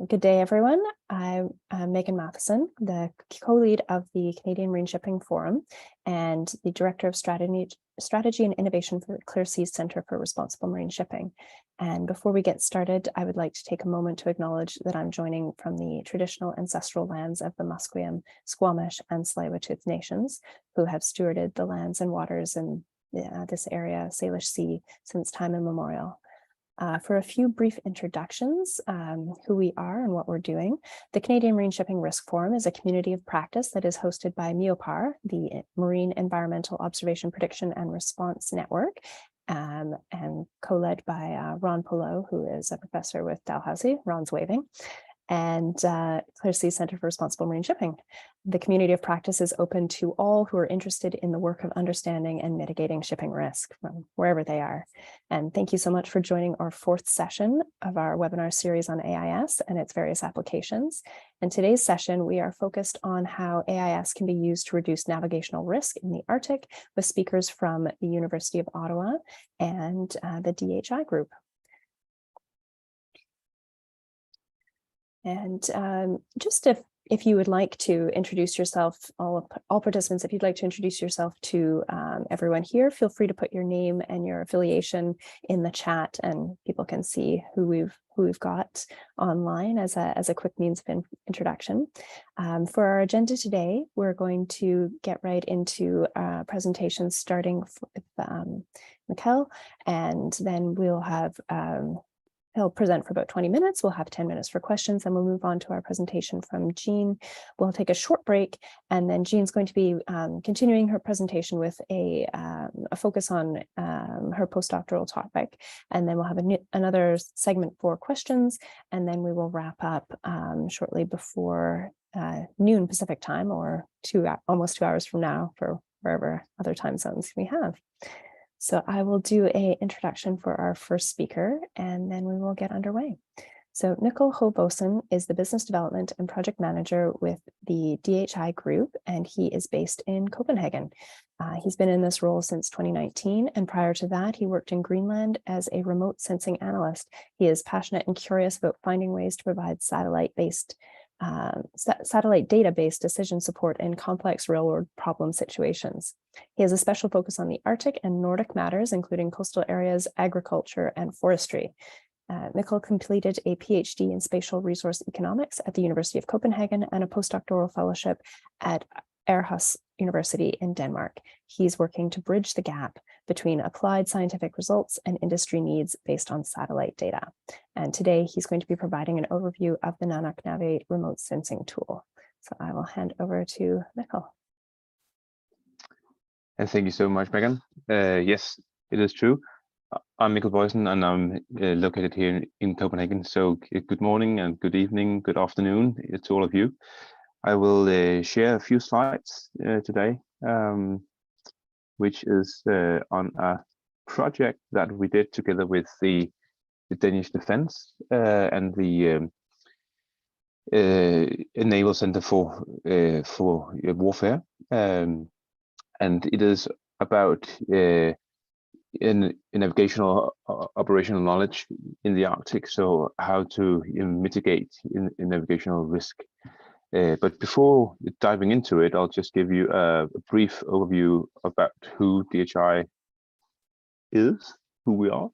Good day, everyone. I'm Megan Matheson, the co-lead of the Canadian Marine Shipping Forum and the Director of Strategy and Innovation for the Clear Seas Centre for Responsible Marine Shipping. And before we get started, I would like to take a moment to acknowledge that I'm joining from the traditional ancestral lands of the Musqueam, Squamish, and Tsleil-Waututh nations, who have stewarded the lands and waters in this area, Salish Sea, since time immemorial. For a few brief introductions, who we are and what we're doing. The Canadian Marine Shipping Risk Forum is a community of practice that is hosted by MEOPAR, the Marine Environmental Observation Prediction and Response Network, and co-led by Ron Polo, who is a professor with Dalhousie. Ron's waving. And Clear Seas Centre for Responsible Marine Shipping. The community of practice is open to all who are interested in the work of understanding and mitigating shipping risk from wherever they are. And thank you so much for joining our fourth session of our webinar series on AIS and its various applications. In today's session, we are focused on how AIS can be used to reduce navigational risk in the Arctic with speakers from the University of Ottawa and the DHI group. And just if you would like to introduce yourself, all participants, if you'd like to introduce yourself to everyone here, feel free to put your name and your affiliation in the chat, and people can see who we've got online as a quick means of introduction. For our agenda today, we're going to get right into presentations starting with Mikkel, and then we'll have he'll present for about 20 minutes. We'll have 10 minutes for questions, and we'll move on to our presentation from Jean. We'll take a short break, and then Jean's going to be continuing her presentation with a focus on her postdoctoral topic. And then we'll have another segment for questions, and then we will wrap up shortly before noon Pacific time, or almost 2 hours from now for wherever other time zones we have. So I will do an introduction for our first speaker, and then we will get underway. So Mikkel Hovbosen is the Business Development and Project Manager with the DHI Group, and he is based in Copenhagen. He's been in this role since 2019, and prior to that, he worked in Greenland as a remote sensing analyst. He is passionate and curious about finding ways to provide satellite data-based decision support in complex real-world problem situations. He has a special focus on the Arctic and Nordic matters, including coastal areas, agriculture, and forestry. Mikkel completed a PhD in spatial resource economics at the University of Copenhagen and a postdoctoral fellowship at Aarhus University in Denmark. He's working to bridge the gap between applied scientific results and industry needs based on satellite data. And today he's going to be providing an overview of the Navigational remote sensing tool. So I will hand over to Mikkel. And thank you so much, Megan. Yes, it is true. I'm Mikkel Boysen, and I'm located here in Copenhagen. So good morning and good evening, good afternoon to all of you. I will share a few slides today, which is on a project that we did together with the Danish Defense and the Naval Center for Warfare, and it is about navigational operational knowledge in the Arctic, so how to mitigate in navigational risk. But before diving into it, I'll just give you a brief overview about who DHI is, who we are.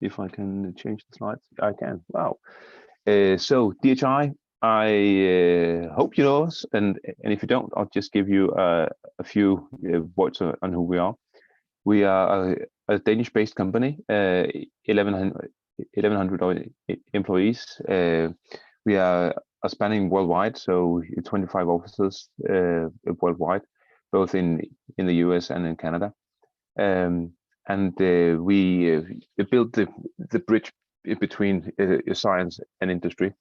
If I can change the slides, I can. Wow. So DHI, I hope you know us, and if you don't, I'll just give you a few words on who we are. We are a Danish-based company, 1,100 employees. We are spanning worldwide, so 25 offices worldwide, both in the US and in Canada. We built the bridge between science and industry,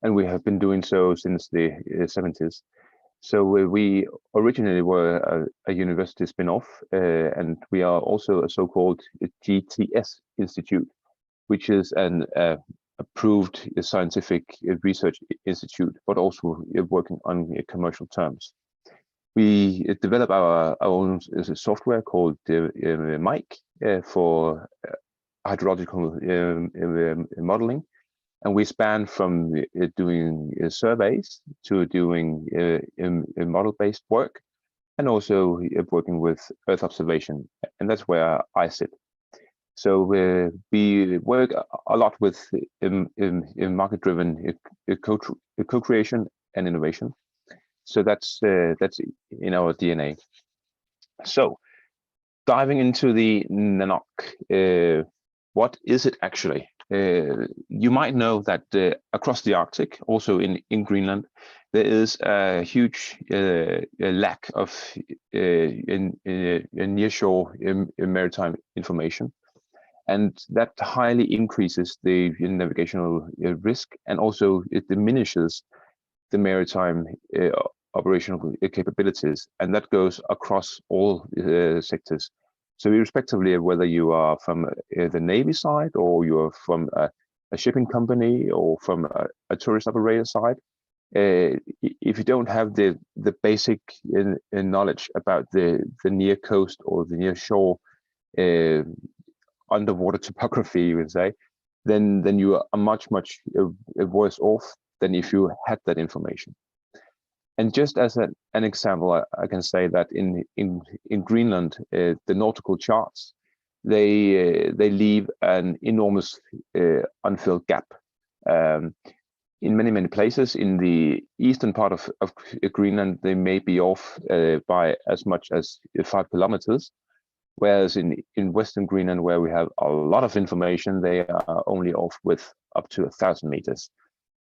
and we have been doing so since the 70s. So we originally were a university spin-off, and we are also a so-called GTS Institute, which is an approved scientific research institute, but also working on commercial terms. We develop our own software called MIC for hydrological modeling, And we span from doing surveys to doing model-based work, and also working with Earth observation, and that's where I sit. So we work a lot with market-driven co-creation and innovation. So that's in our DNA. So diving into the NANOC, what is it actually? You might know that across the Arctic, also in Greenland, there is a huge lack of nearshore maritime information, and that highly increases the navigational risk, and also it diminishes the maritime operational capabilities, and that goes across all sectors. So irrespectively of whether you are from the Navy side, or you are from a shipping company, or from a tourist operator side, if you don't have the basic knowledge about the near coast or the near shore underwater topography, you would say, then you are much worse off than if you had that information. And just as an example, I can say that in Greenland, the nautical charts, they leave an enormous unfilled gap. In many places in the eastern part of Greenland, they may be off by as much as 5 kilometers, whereas in Western Greenland, where we have a lot of information, they are only off with up to 1,000 meters.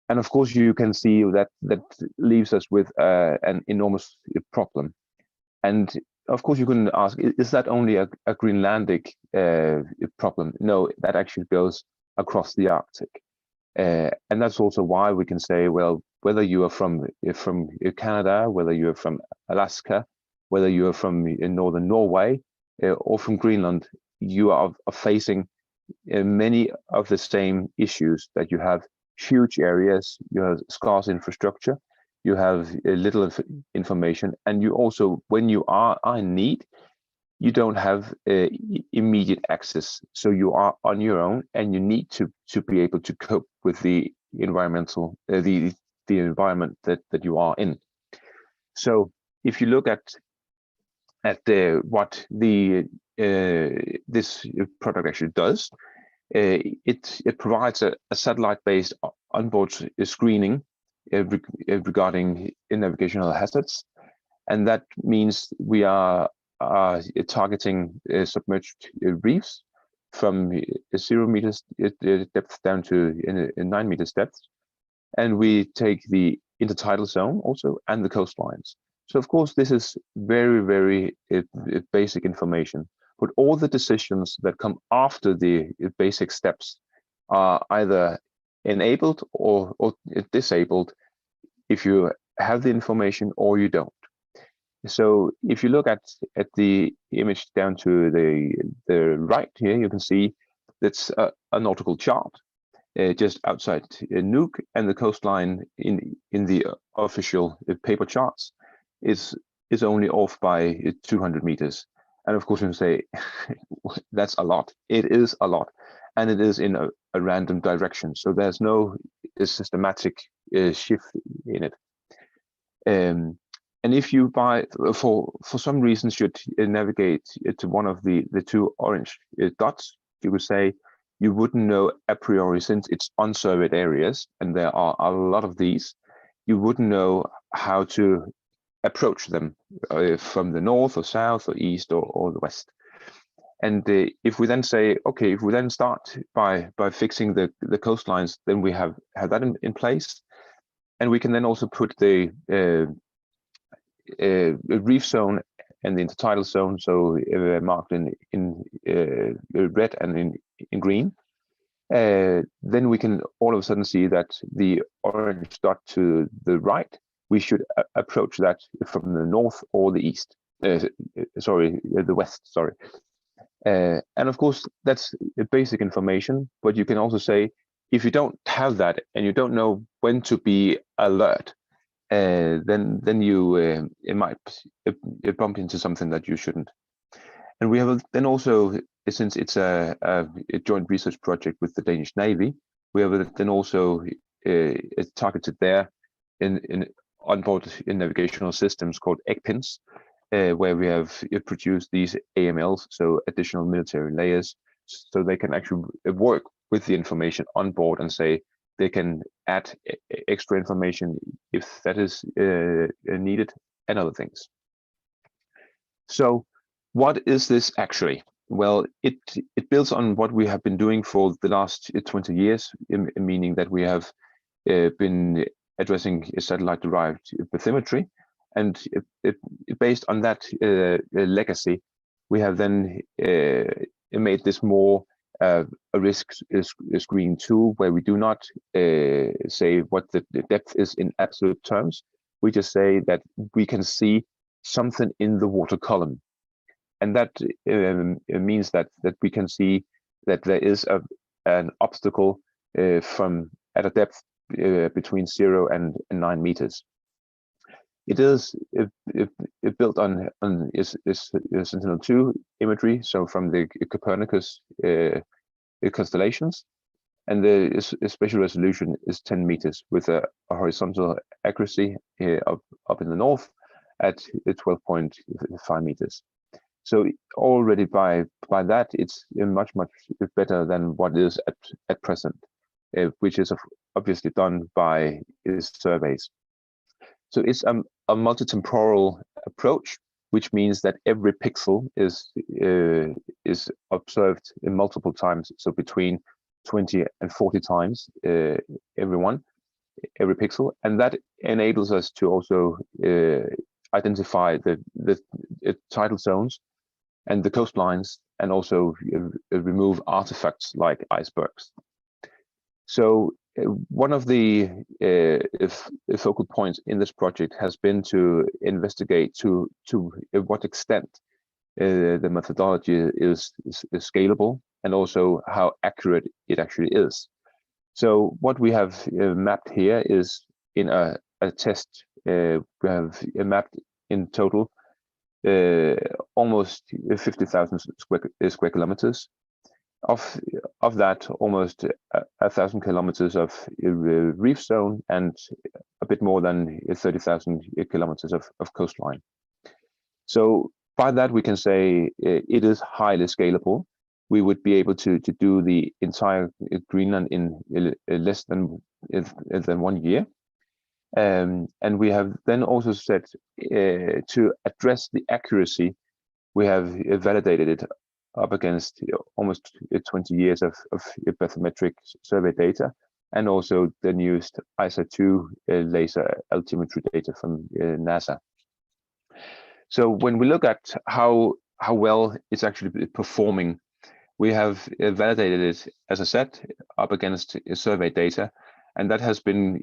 And of course, you can see that leaves us with an enormous problem. And of course, you can ask, is that only a Greenlandic problem? No, that actually goes across the Arctic. And that's also why we can say, well, whether you are from Canada, whether you are from Alaska, whether you are from northern Norway, or from Greenland, you are facing many of the same issues, that you have huge areas, you have scarce infrastructure, you have little information, and you also, when you are in need, you don't have immediate access. So you are on your own, and you need to be able to cope with the environmental the environment that you are in. So if you look at what this product actually does, it provides a satellite-based onboard screening regarding navigational hazards, and that means we are targeting submerged reefs from 0 meters depth down to 9 meters depth, and we take the intertidal zone also and the coastlines. So of course this is very basic information. But all the decisions that come after the basic steps are either enabled or disabled if you have the information or you don't. So if you look at the image down to the right here, you can see that's a nautical chart just outside Nuuk, and the coastline in the official paper charts is only off by 200 meters. And of course, you can say, that's a lot. It is a lot. And it is in a random direction. So there's no systematic shift in it. And if you, for some reason, should navigate to one of the 2 orange dots, you would say you wouldn't know a priori, since it's unsurveyed areas, and there are a lot of these, you wouldn't know how to approach them from the north or south or east or the west. And if we then say, okay, if we then start by fixing the coastlines, then we have that in place, and we can then also put the reef zone and the intertidal zone, so marked in red and in green. Then we can all of a sudden see that the orange dot to the right, we should approach that from the north or the east. Sorry, the west. Sorry. And of course, that's basic information. But you can also say, if you don't have that and you don't know when to be alert, then you it might bump into something that you shouldn't. And we have then also, since it's a joint research project with the Danish Navy, We have then also targeted there in onboard in navigational systems called ECPINs, where we have produced these AMLs, so additional military layers, so they can actually work with the information on board and say they can add extra information if that is needed and other things. So what is this actually? Well, it builds on what we have been doing for the last 20 years, meaning that we have been addressing satellite-derived bathymetry, and based on that legacy, we have then made this more a risk screen tool, where we do not say what the depth is in absolute terms. We just say that we can see something in the water column, and that means that we can see that there is an obstacle from at a depth between 0 and 9 meters. It is built on Sentinel-2 imagery, so from the Copernicus constellations, and the spatial resolution is 10 meters with a horizontal accuracy up in the north at 12.5 meters. So already by that, it's much better than what is at present, which is obviously done by surveys. So it's a multi-temporal approach, which means that every pixel is observed in multiple times, so between 20 and 40 times every pixel, and that enables us to also identify the tidal zones and the coastlines, and also remove artifacts like icebergs. So one of the focal points in this project has been to investigate to what extent the methodology is scalable, and also how accurate it actually is. So what we have mapped here is in a test. We have mapped in total almost 50,000 square kilometers. Of that, almost 1,000 kilometers of reef zone and a bit more than 30,000 kilometers of coastline. So by that, we can say it is highly scalable. We would be able to do the entire Greenland in less than 1 year. And we have then also said to address the accuracy, we have validated it up against almost 20 years of bathymetric survey data, and also the newest ISA-2 laser altimetry data from NASA. So when we look at how well it's actually performing, we have validated it, as I said, up against survey data, and that has been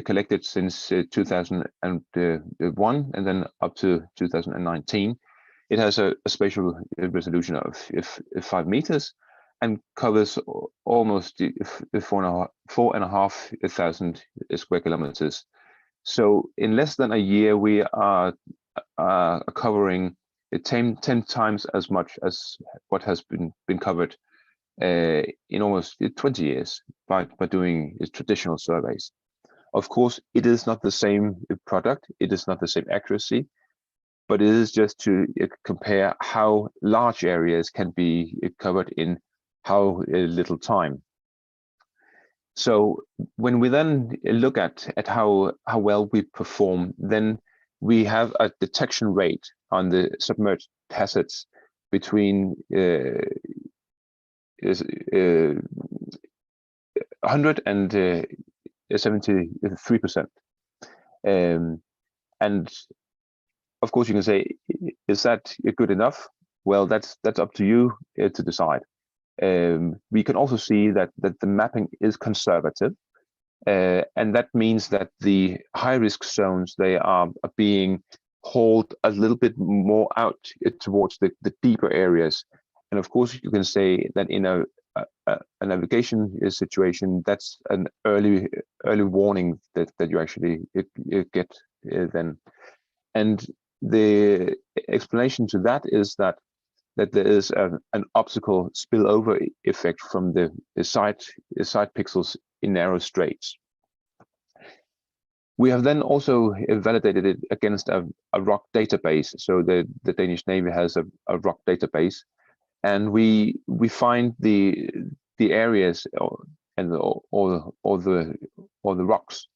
collected since 2001 and then up to 2019. It has a spatial resolution of 5 meters and covers almost 4,500 square kilometers. So in less than a year, we are covering 10 times as much as what has been covered in almost 20 years by doing traditional surveys. Of course, it is not the same product, it is not the same accuracy, but it is just to compare how large areas can be covered in how little time. So when we then look at how well we perform, then we have a detection rate on the submerged assets between 100 and 73%. And of course, you can say, is that good enough? Well, that's up to you to decide. We can also see that the mapping is conservative, and that means that the high-risk zones, they are being hauled a little bit more out towards the deeper areas. And of course, you can say that in a navigation situation, that's an early warning that you actually get then. And the explanation to that is that that there is an optical spillover effect from the side pixels in narrow straights. We have then also validated it against a ROC database. So the Danish Navy has a ROC database, and we find the areas and all the rocks,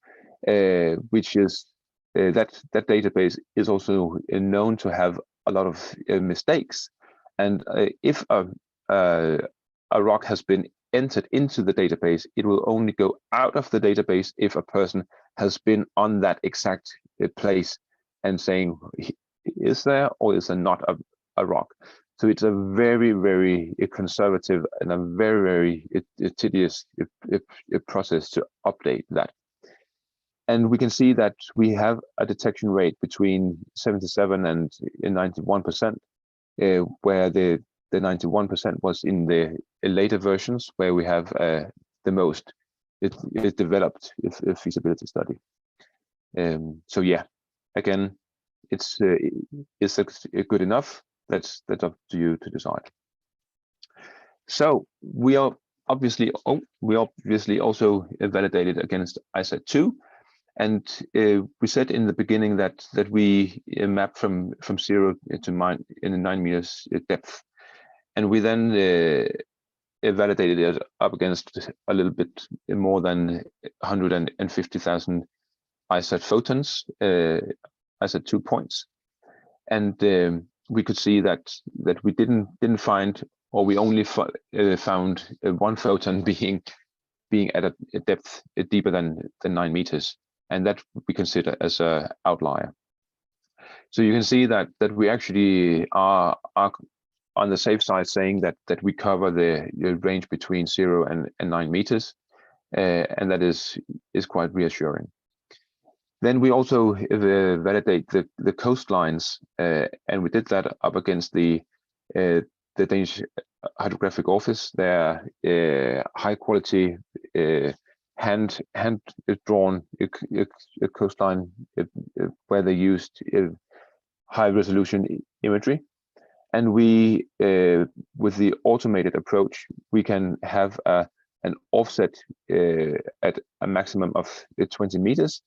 which is that database is also known to have a lot of mistakes. And if a rock has been entered into the database, it will only go out of the database if a person has been on that exact place and saying, is there or is there not a rock? So it's a very, very conservative and a very, very tedious process to update that. And we can see that we have a detection rate between 77 and 91%, where the 91% was in the later versions, where we have the most developed feasibility study. So yeah, again, is it good enough? That's up to you to decide. So we are obviously also validated against ISAT 2. And we said in the beginning that we map from 0 to 9 meters depth, and we then validated it up against a little bit more than 150,000 ISAT photons, ISAT 2 points, and we could see that we didn't find, or we only found one photon being at a depth deeper than 9 meters. And that we consider as an outlier. So you can see that we actually are on the safe side, saying that we cover the range between 0 and 9 meters, and that is quite reassuring. Then we also validate the coastlines, and we did that up against the Danish Hydrographic Office. Their high quality hand drawn coastline, where they used high resolution imagery, and we with the automated approach we can have an offset at a maximum of 20 meters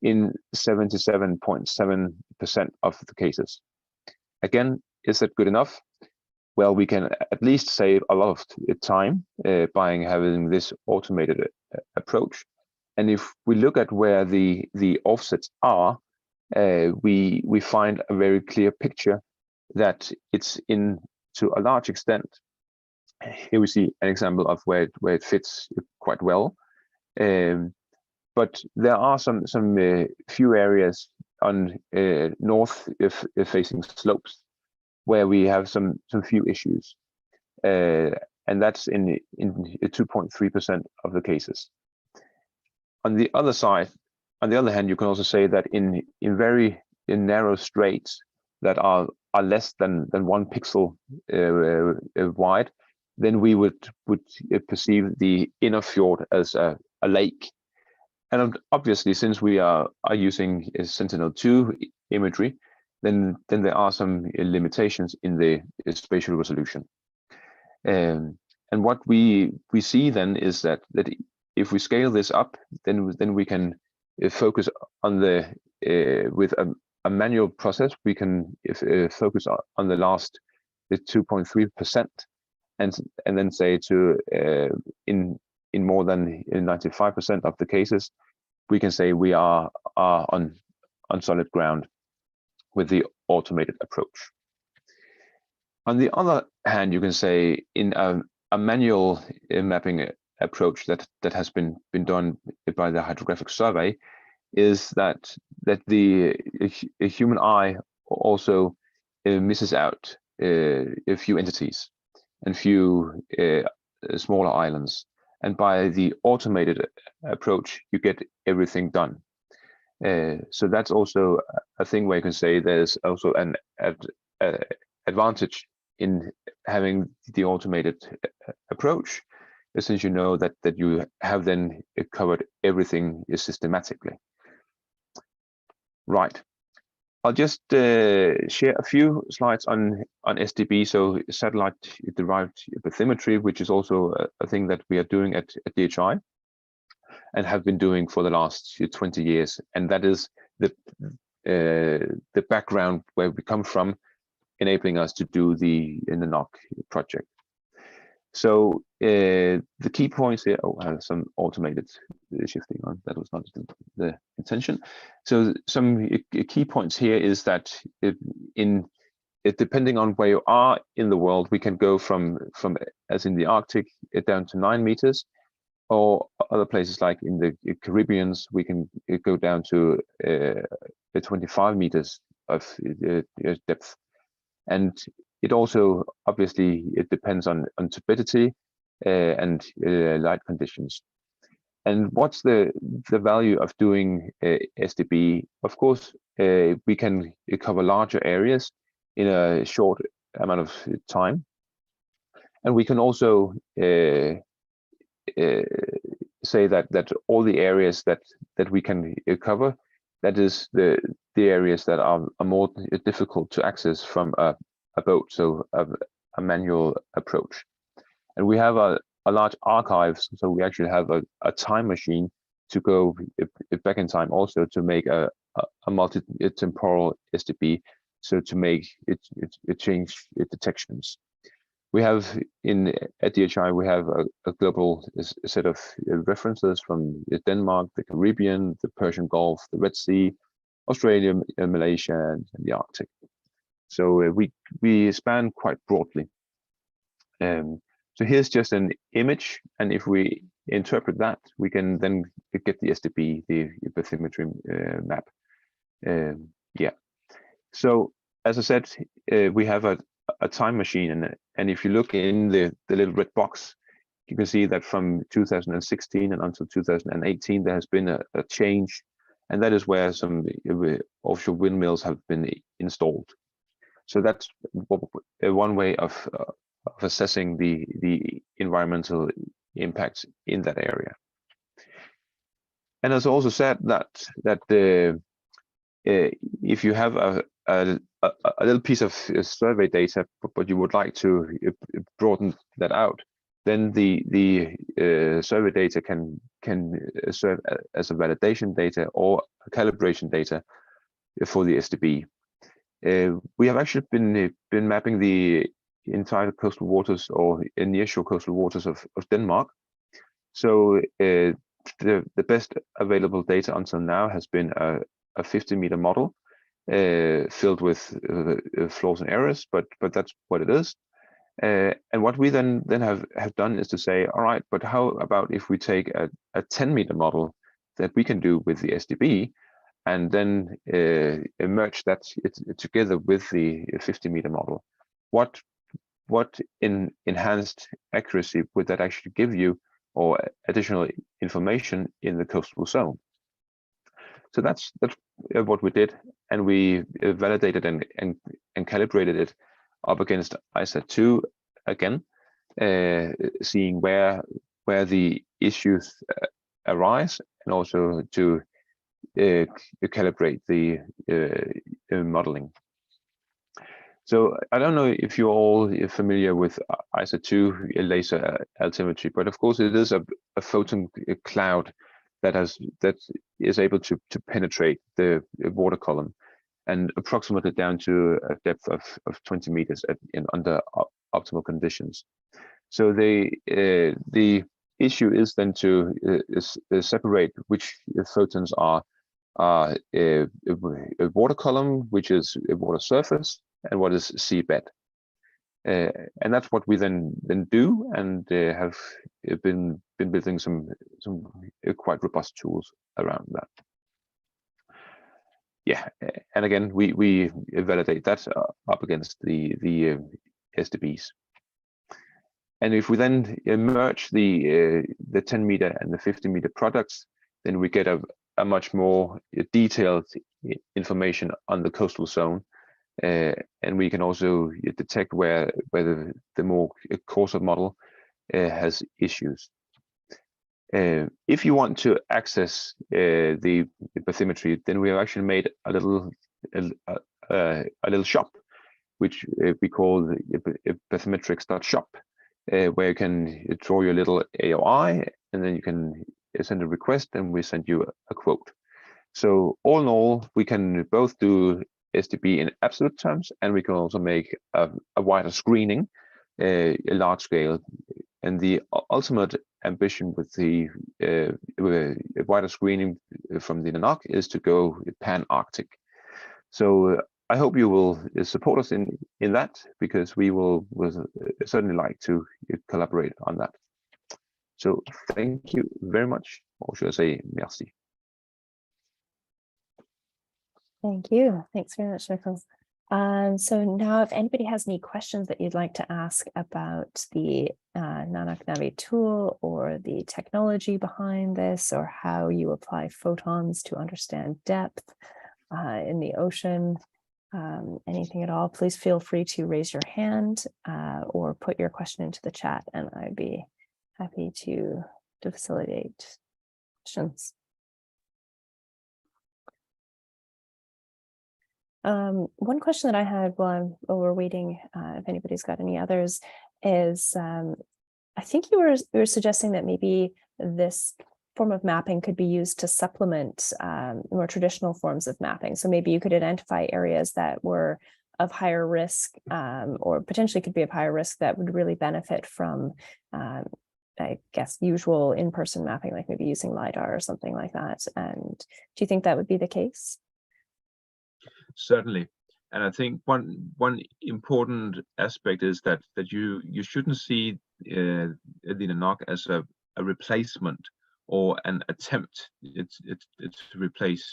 in 77.7% of the cases. Again, is that good enough? Well, we can at least save a lot of time by having this automated approach. And if we look at where the offsets are, we find a very clear picture that it's in, to a large extent. Here we see an example of where it fits quite well. But there are some few areas on north facing slopes where we have some few issues, and that's in 2.3% of the cases. On the other side, on the other hand, you can also say that in very narrow straits that are less than 1 pixel wide, then we would perceive the inner fjord as a lake. And obviously, since we are using Sentinel-2 imagery, then there are some limitations in the spatial resolution. And what we see then is that if we scale this up, then we can focus on the with a manual process. We can focus on the last 2.3%, and then say to in more than 95% of the cases, we can say we are on solid ground with the automated approach. On the other hand, you can say in a manual mapping approach that has been done by the hydrographic survey, is that the human eye also misses out a few entities and few smaller islands, and by the automated approach you get everything done. So that's also a thing where you can say there's also an advantage in having the automated approach, since you know that you have then covered everything systematically. Right. I'll just share a few slides on SDB, so satellite-derived bathymetry, which is also a thing that we are doing at DHI and have been doing for the last 20 years. And that is the background where we come from, enabling us to do the NOC project. So the key points here, I have some automated shifting on, that was not the intention. So some key points here is that depending on where you are in the world, we can go from as in the Arctic down to 9 meters, or other places like in the Caribbeans, we can go down to 25 meters of depth. And it also, obviously, it depends on turbidity and light conditions. And what's the value of doing SDB? Of course, we can cover larger areas in a short amount of time. And we can also say that all the areas that we can cover, that is the areas that are more difficult to access from a boat, so a manual approach. And we have a large archive, so we actually have a time machine to go back in time also to make a multi-temporal SDB, so to make it change detections. We have at DHI, we have a global set of references from Denmark, the Caribbean, the Persian Gulf, the Red Sea, Australia, Malaysia, and the Arctic. So we span quite broadly. So here's just an image, and if we interpret that, we can then get the SDB, the bathymetry map. Yeah. So as I said, we have a time machine, and if you look in the little red box, you can see that from 2016 and until 2018 there has been a change, and that is where some offshore windmills have been installed. So that's one way of assessing the environmental impacts in that area. And as I also said, that if you have a little piece of survey data, but you would like to broaden that out, then the survey data can serve as a validation data or a calibration data for the SDB. We have actually been mapping the entire coastal waters or nearshore coastal waters of Denmark. So the best available data until now has been a 50-meter model filled with flaws and errors, but that's what it is. And what we then have done is to say, all right, but how about if we take a 10-meter model that we can do with the SDB, and then merge that together with the 50-meter model? What enhanced accuracy would that actually give you, or additional information in the coastal zone? So that's what we did, and we validated and calibrated it up against ISA2 again, seeing where the issues arise, and also to calibrate the modeling. So I don't know if you're all familiar with ISA2 laser altimetry, but of course it is a photon cloud that is able to penetrate the water column, and approximately down to a depth of 20 meters under optimal conditions. So the issue is then to separate which photons are a water column, which is a water surface, and what is seabed. And that's what we then do, and have been building some quite robust tools around that. Yeah, and again, we validate that up against the SDBs. And if we then merge the 10-meter and the 50-meter products, then we get a much more detailed information on the coastal zone, and we can also detect where the more coarser model has issues. If you want to access the bathymetry, then we have actually made a little a little shop, which we call the bathymetrics.shop, where you can draw your little AOI, and then you can send a request, and we send you a quote. So all in all, we can both do SDB in absolute terms, and we can also make a wider screening, a large scale. And the ultimate ambition with the wider screening from the NANOC is to go pan-Arctic. So I hope you will support us in that, because we will certainly like to collaborate on that. So thank you very much, or should I say merci. Thank you. Thanks very much, Nicholas. So now if anybody has any questions that you'd like to ask about the NANOC Navi tool, or the technology behind this, or how you apply photons to understand depth in the ocean, anything at all, please feel free to raise your hand or put your question into the chat, and I'd be happy to facilitate questions. One question that I had while we're waiting, if anybody's got any others, is I think you were suggesting that maybe this form of mapping could be used to supplement more traditional forms of mapping. So maybe you could identify areas that were of higher risk, or potentially could be of higher risk, that would really benefit from, I guess, usual in-person mapping, like maybe using LiDAR or something like that. And do you think that would be the case? Certainly, and I think one important aspect is that you shouldn't see the NANOC as a replacement or an attempt to replace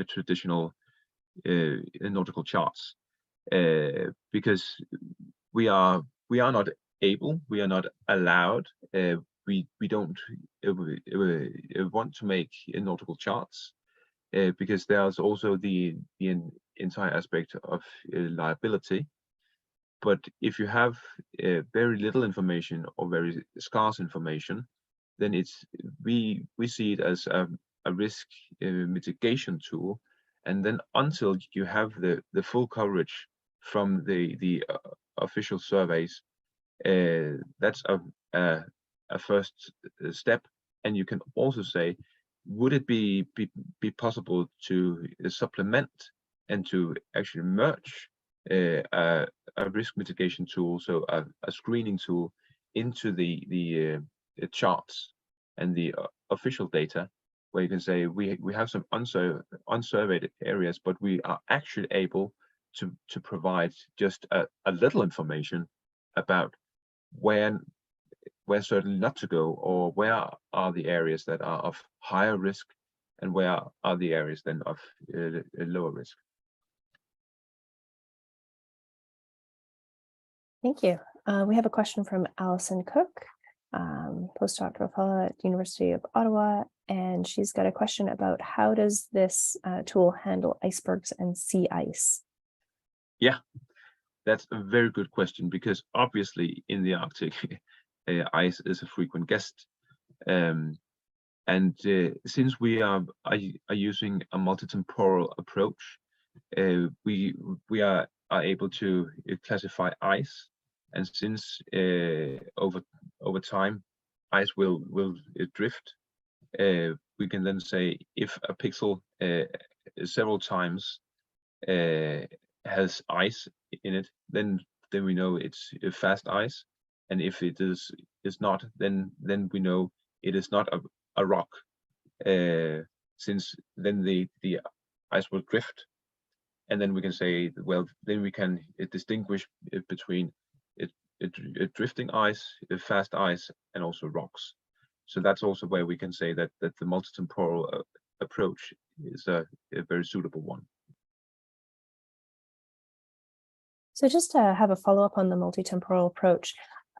traditional nautical charts, because we are not able, we are not allowed, we don't want to make nautical charts, because there's also the entire aspect of liability. But if you have very little information or very scarce information, then we see it as a risk mitigation tool. And then until you have the full coverage from the official surveys, that's a first step. And you can also say, would it be possible to supplement and to actually merge a risk mitigation tool, so a screening tool, into the charts and the official data, where you can say we have some unsurveyed areas, but we are actually able to provide just a little information about where certainly not to go, or where are the areas that are of higher risk, and where are the areas then of lower risk. Thank you. We have a question from Alison Cook, postdoctoral fellow at the University of Ottawa, and she's got a question about how does this tool handle icebergs and sea ice? Yeah, that's a very good question, because obviously in the Arctic, ice is a frequent guest, and since we are using a multitemporal approach, we are able to classify ice, and since over time ice will drift, we can then say if a pixel several times has ice in it, then we know it's fast ice, and if it is not, then we know it is not a rock, since then the ice will drift, and then we can say, well, then we can distinguish between drifting ice, fast ice, and also rocks. So that's also where we can say that the multitemporal approach is a very suitable one. So just to have a follow-up on the multitemporal approach,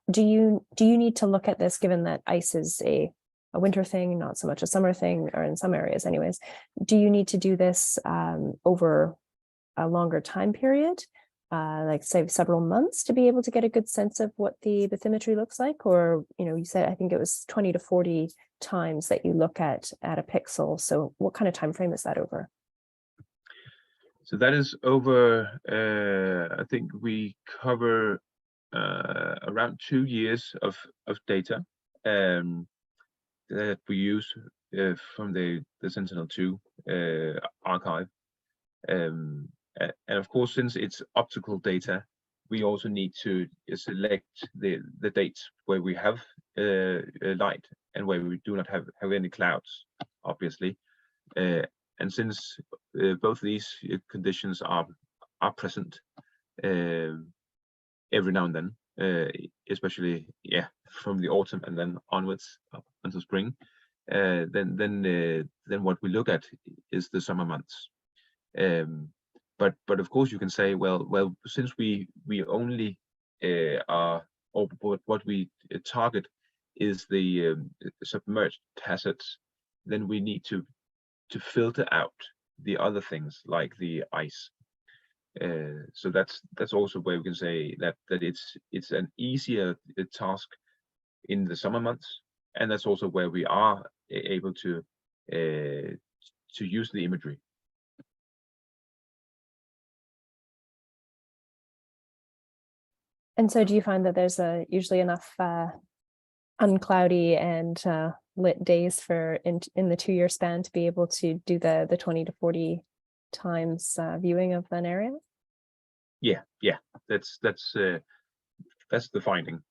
do you need to look at this, given that ice is a winter thing, not so much a summer thing, or in some areas anyways? Do you need to do this over a longer time period, like say several months, to be able to get a good sense of what the bathymetry looks like? Or, you said, I think it was 20 to 40 times that you look at a pixel. So what kind of time frame is that over? So that is over, I think we cover around 2 years of data that we use from the Sentinel-2 archive. And of course, since it's optical data, we also need to select the dates where we have light and where we do not have any clouds, obviously. And since both these conditions are present every now and then, especially from the autumn and then onwards up until spring, then what we look at is the summer months. But of course you can say, well, since we only are, or what we target is the submerged hazards, then we need to filter out the other things like the ice. So that's also where we can say that it's an easier task in the summer months, and that's also where we are able to use the imagery. And so do you find that there's usually enough uncloudy and lit days for in the 2-year span to be able to do the 20 to 40 times viewing of an area? Yeah, that's the finding.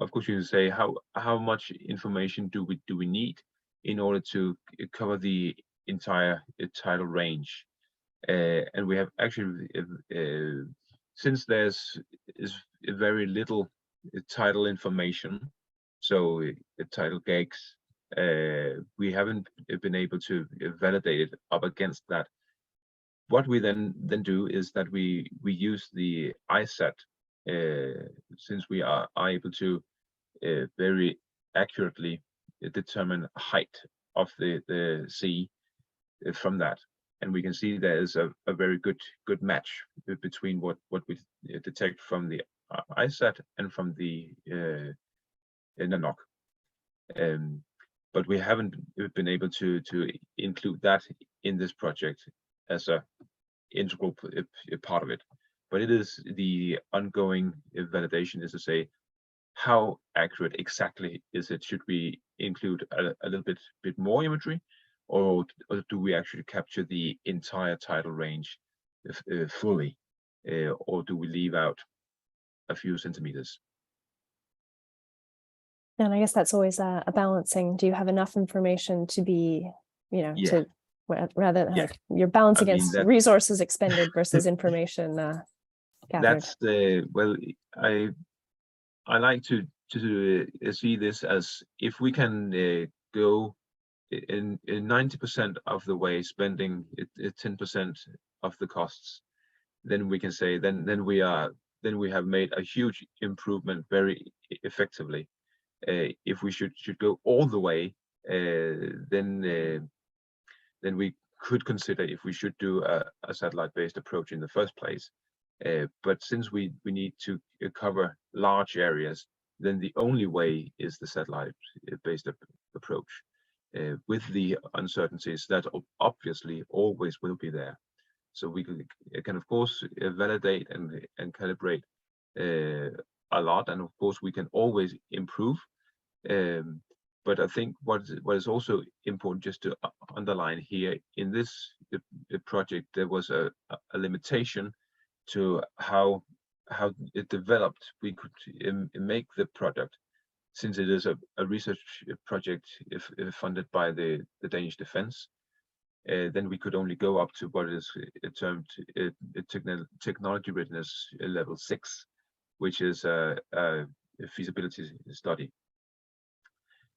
Of course you can say how much information do we need in order to cover the entire tidal range. And we have actually, since there's very little tidal information, so tidal gags, we haven't been able to validate it up against that. What we then do is that we use the ISAT, since we are able to very accurately determine height of the sea from that. And we can see there is a very good match between what we detect from the ISAT and from the NANOC. But we haven't been able to include that in this project as a integral part of it. But it is the ongoing validation, is to say, how accurate exactly is it? Should we include a little bit more imagery, or do we actually capture the entire tidal range fully, or do we leave out a few centimeters? And I guess that's always a balancing. Do you have enough information to be, to rather like you're balancing against resources expended versus information gathered? That's the, well, I like to see this as, if we can go in 90% of the way, spending 10% of the costs, then we can say then we have made a huge improvement very effectively. If we should go all the way, then we could consider if we should do a satellite-based approach in the first place. But since we need to cover large areas, then the only way is the satellite-based approach, with the uncertainties that obviously always will be there. So we can of course validate and calibrate a lot, and of course we can always improve. But I think what is also important just to underline here, in this project, there was a limitation to how it developed. We could make the product, since it is a research project if funded by the Danish Defense, then we could only go up to what is termed technology readiness level 6, which is a feasibility study.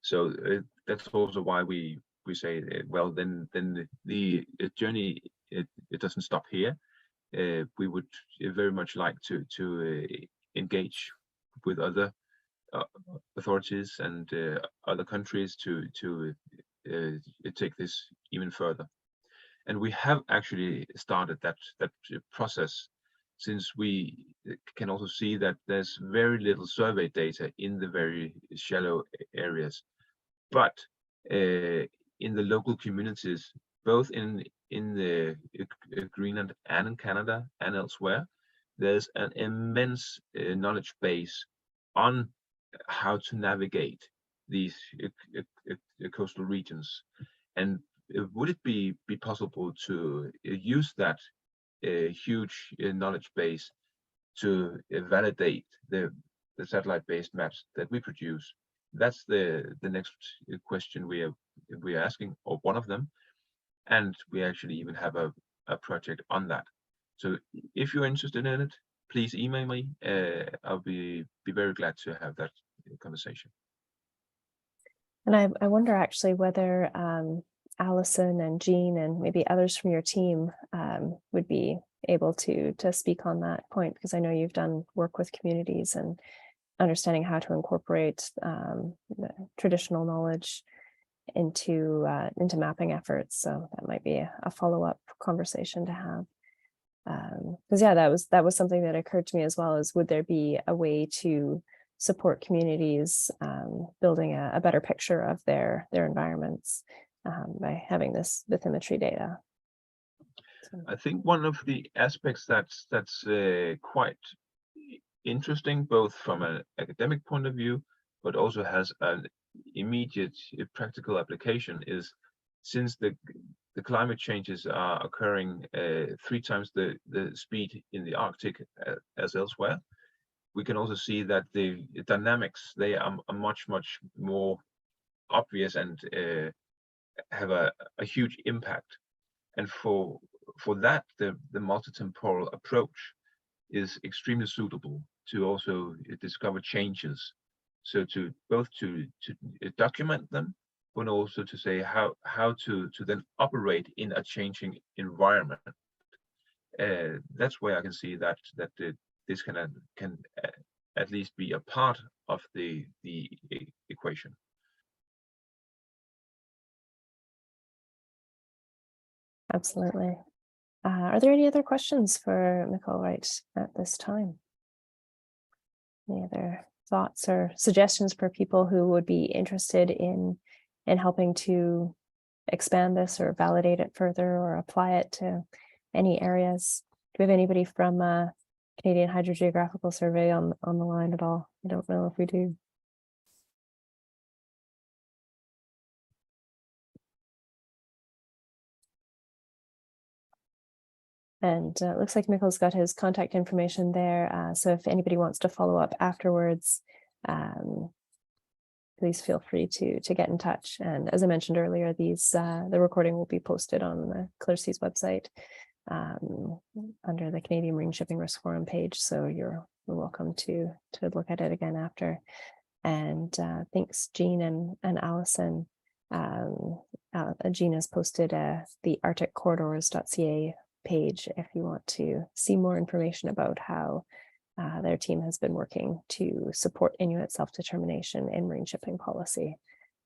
So that's also why we say, well, then the journey it doesn't stop here. We would very much like to engage with other authorities and other countries to take this even further. And we have actually started that process, since we can also see that there's very little survey data in the very shallow areas. But in the local communities, both in in the Greenland and in Canada and elsewhere, there's an immense knowledge base on how to navigate these coastal regions. And would it be possible to use that huge knowledge base to validate the satellite-based maps that we produce? That's the next question we are asking, or one of them. And we actually even have a project on that. So if you're interested in it, please email me. I'll be very glad to have that conversation. And I wonder actually whether Allison and Jean and maybe others from your team would be able to speak on that point, because I know you've done work with communities and understanding how to incorporate the traditional knowledge into mapping efforts. So that might be a follow-up conversation to have. Because yeah, that was something that occurred to me as well, is would there be a way to support communities building a better picture of their environments by having this bathymetry data? So. I think one of the aspects that's quite interesting, both from an academic point of view, but also has an immediate practical application, is since the climate changes are occurring 3 times the speed in the Arctic as elsewhere, we can also see that the dynamics, they are much more obvious and have a huge impact. And for that, the multitemporal approach is extremely suitable to also discover changes. So to both to document them, but also to say how to then operate in a changing environment. That's where I can see that this can at least be a part of the equation. Absolutely. Are there any other questions for Nicole Wright at this time? Any other thoughts or suggestions for people who would be interested in helping to expand this or validate it further or apply it to any areas? Do we have anybody from Canadian Hydrogeographical Survey on the line at all? I don't know if we do. And it looks like Mikkel's got his contact information there. So if anybody wants to follow up afterwards, please feel free to get in touch. And as I mentioned earlier, the recording will be posted on the Clear Seas website under the Canadian Marine Shipping Risk Forum page. So you're welcome to look at it again after. And thanks, Jean and Allison. Jean has posted the arcticcorridors.ca page if you want to see more information about how their team has been working to support Inuit self-determination in marine shipping policy.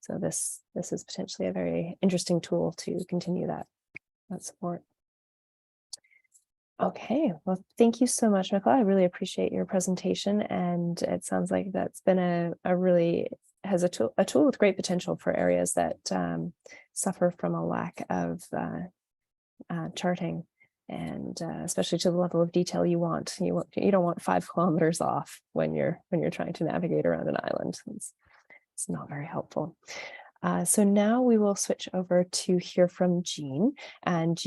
So this is potentially a very interesting tool to continue that support. Okay, well, thank you so much, Mikkel. I really appreciate your presentation, and it sounds like that's been a really has a tool with great potential for areas that suffer from a lack of charting. And especially to the level of detail you want. You don't want 5 kilometers off when you're trying to navigate around an island. It's not very helpful. So now we will switch over to hear from Jean. And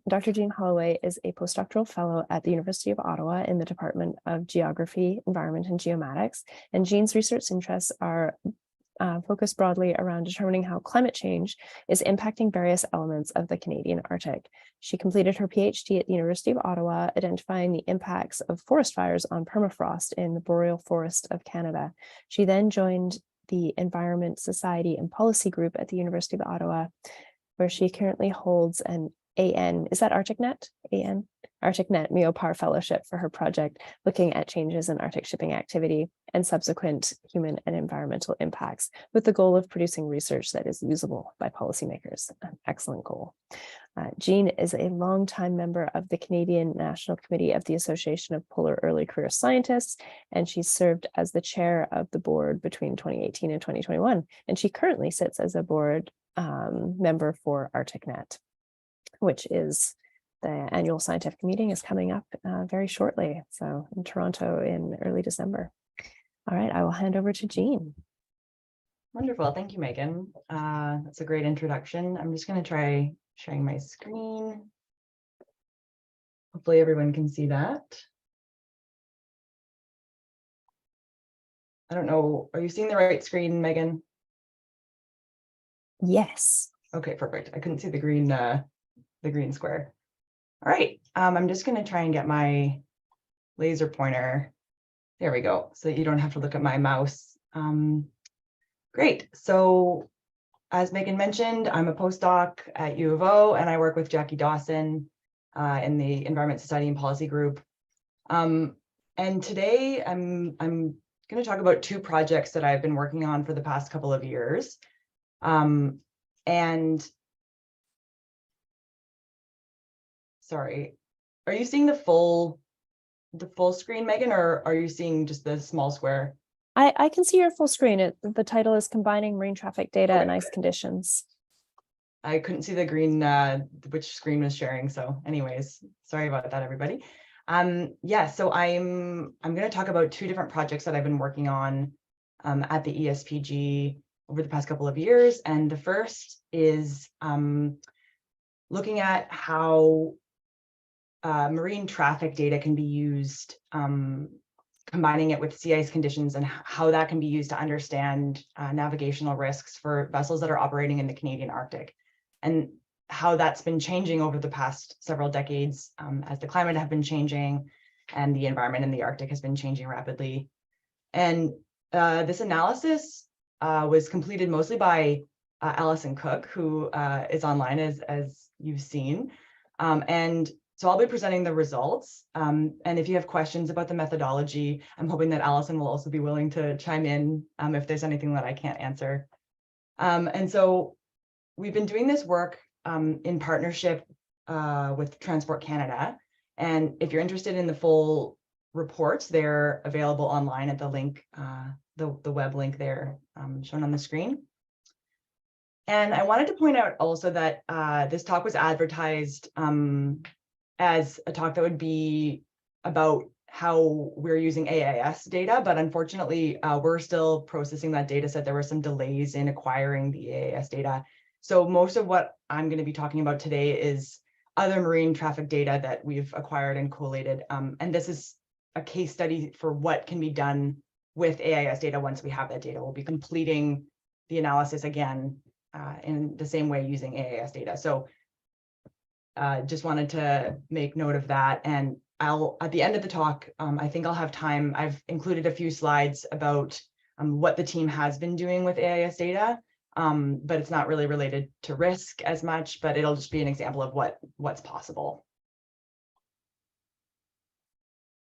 Dr. Jean Holloway is a postdoctoral fellow at the University of Ottawa in the Department of Geography, Environment, and Geomatics. And Jean's research interests are focused broadly around determining how climate change is impacting various elements of the Canadian Arctic. She completed her PhD at the University of Ottawa, identifying the impacts of forest fires on permafrost in the boreal forest of Canada. She then joined the Environment, Society, and Policy Group at the University of Ottawa, where she currently holds an AN, is that ArcticNet? AN? ArcticNet MEOPAR Fellowship for her project looking at changes in Arctic shipping activity and subsequent human and environmental impacts, with the goal of producing research that is usable by policymakers. An excellent goal. Jean is a longtime member of the Canadian National Committee of the Association of Polar Early Career Scientists, and she served as the chair of the board between 2018 and 2021. And she currently sits as a board member for ArcticNet. which is the annual scientific meeting, is coming up very shortly. So in Toronto in early December. All right, I will hand over to Jean. Wonderful. Thank you, Megan. That's a great introduction. I'm just going to try sharing my screen. Hopefully everyone can see that. I don't know. Are you seeing the right screen, Megan? Yes. Okay, perfect. I couldn't see the green square. All right. I'm just going to try and get my laser pointer. There we go. So that you don't have to look at my mouse. Great. So as Megan mentioned, I'm a postdoc at U of O, and I work with Jackie Dawson in the Environment, Society, and Policy group. And today I'm going to talk about two projects that I've been working on for the past couple of years. And sorry, are you seeing the full screen, Megan, or are you seeing just the small square? I can see your full screen. The title is Combining Marine Traffic Data and Ice Conditions. I couldn't see the green, which screen was sharing. So anyways, sorry about that, everybody. Yeah, so I'm going to talk about two different projects that I've been working on at the ESPG over the past couple of years. And the first is looking at how marine traffic data can be used, combining it with sea ice conditions, and how that can be used to understand navigational risks for vessels that are operating in the Canadian Arctic, and how that's been changing over the past several decades as the climate have been changing and the environment in the Arctic has been changing rapidly. And this analysis was completed mostly by Alison Cook, who is online as you've seen. And so I'll be presenting the results. And if you have questions about the methodology, I'm hoping that Alison will also be willing to chime in if there's anything that I can't answer. And so we've been doing this work in partnership with Transport Canada. And if you're interested in the full reports, they're available online at the link, the web link there shown on the screen. And I wanted to point out also that this talk was advertised as a talk that would be about how we're using AIS data, but unfortunately, we're still processing that data set. There were some delays in acquiring the AIS data. So most of what I'm going to be talking about today is other marine traffic data that we've acquired and collated. And this is a case study for what can be done with AIS data once we have that data. We'll be completing the analysis again in the same way using AIS data. So just wanted to make note of that. And at the end of the talk, I think I'll have time. I've included a few slides about what the team has been doing with AIS data, but it's not really related to risk as much, but it'll just be an example of what's possible.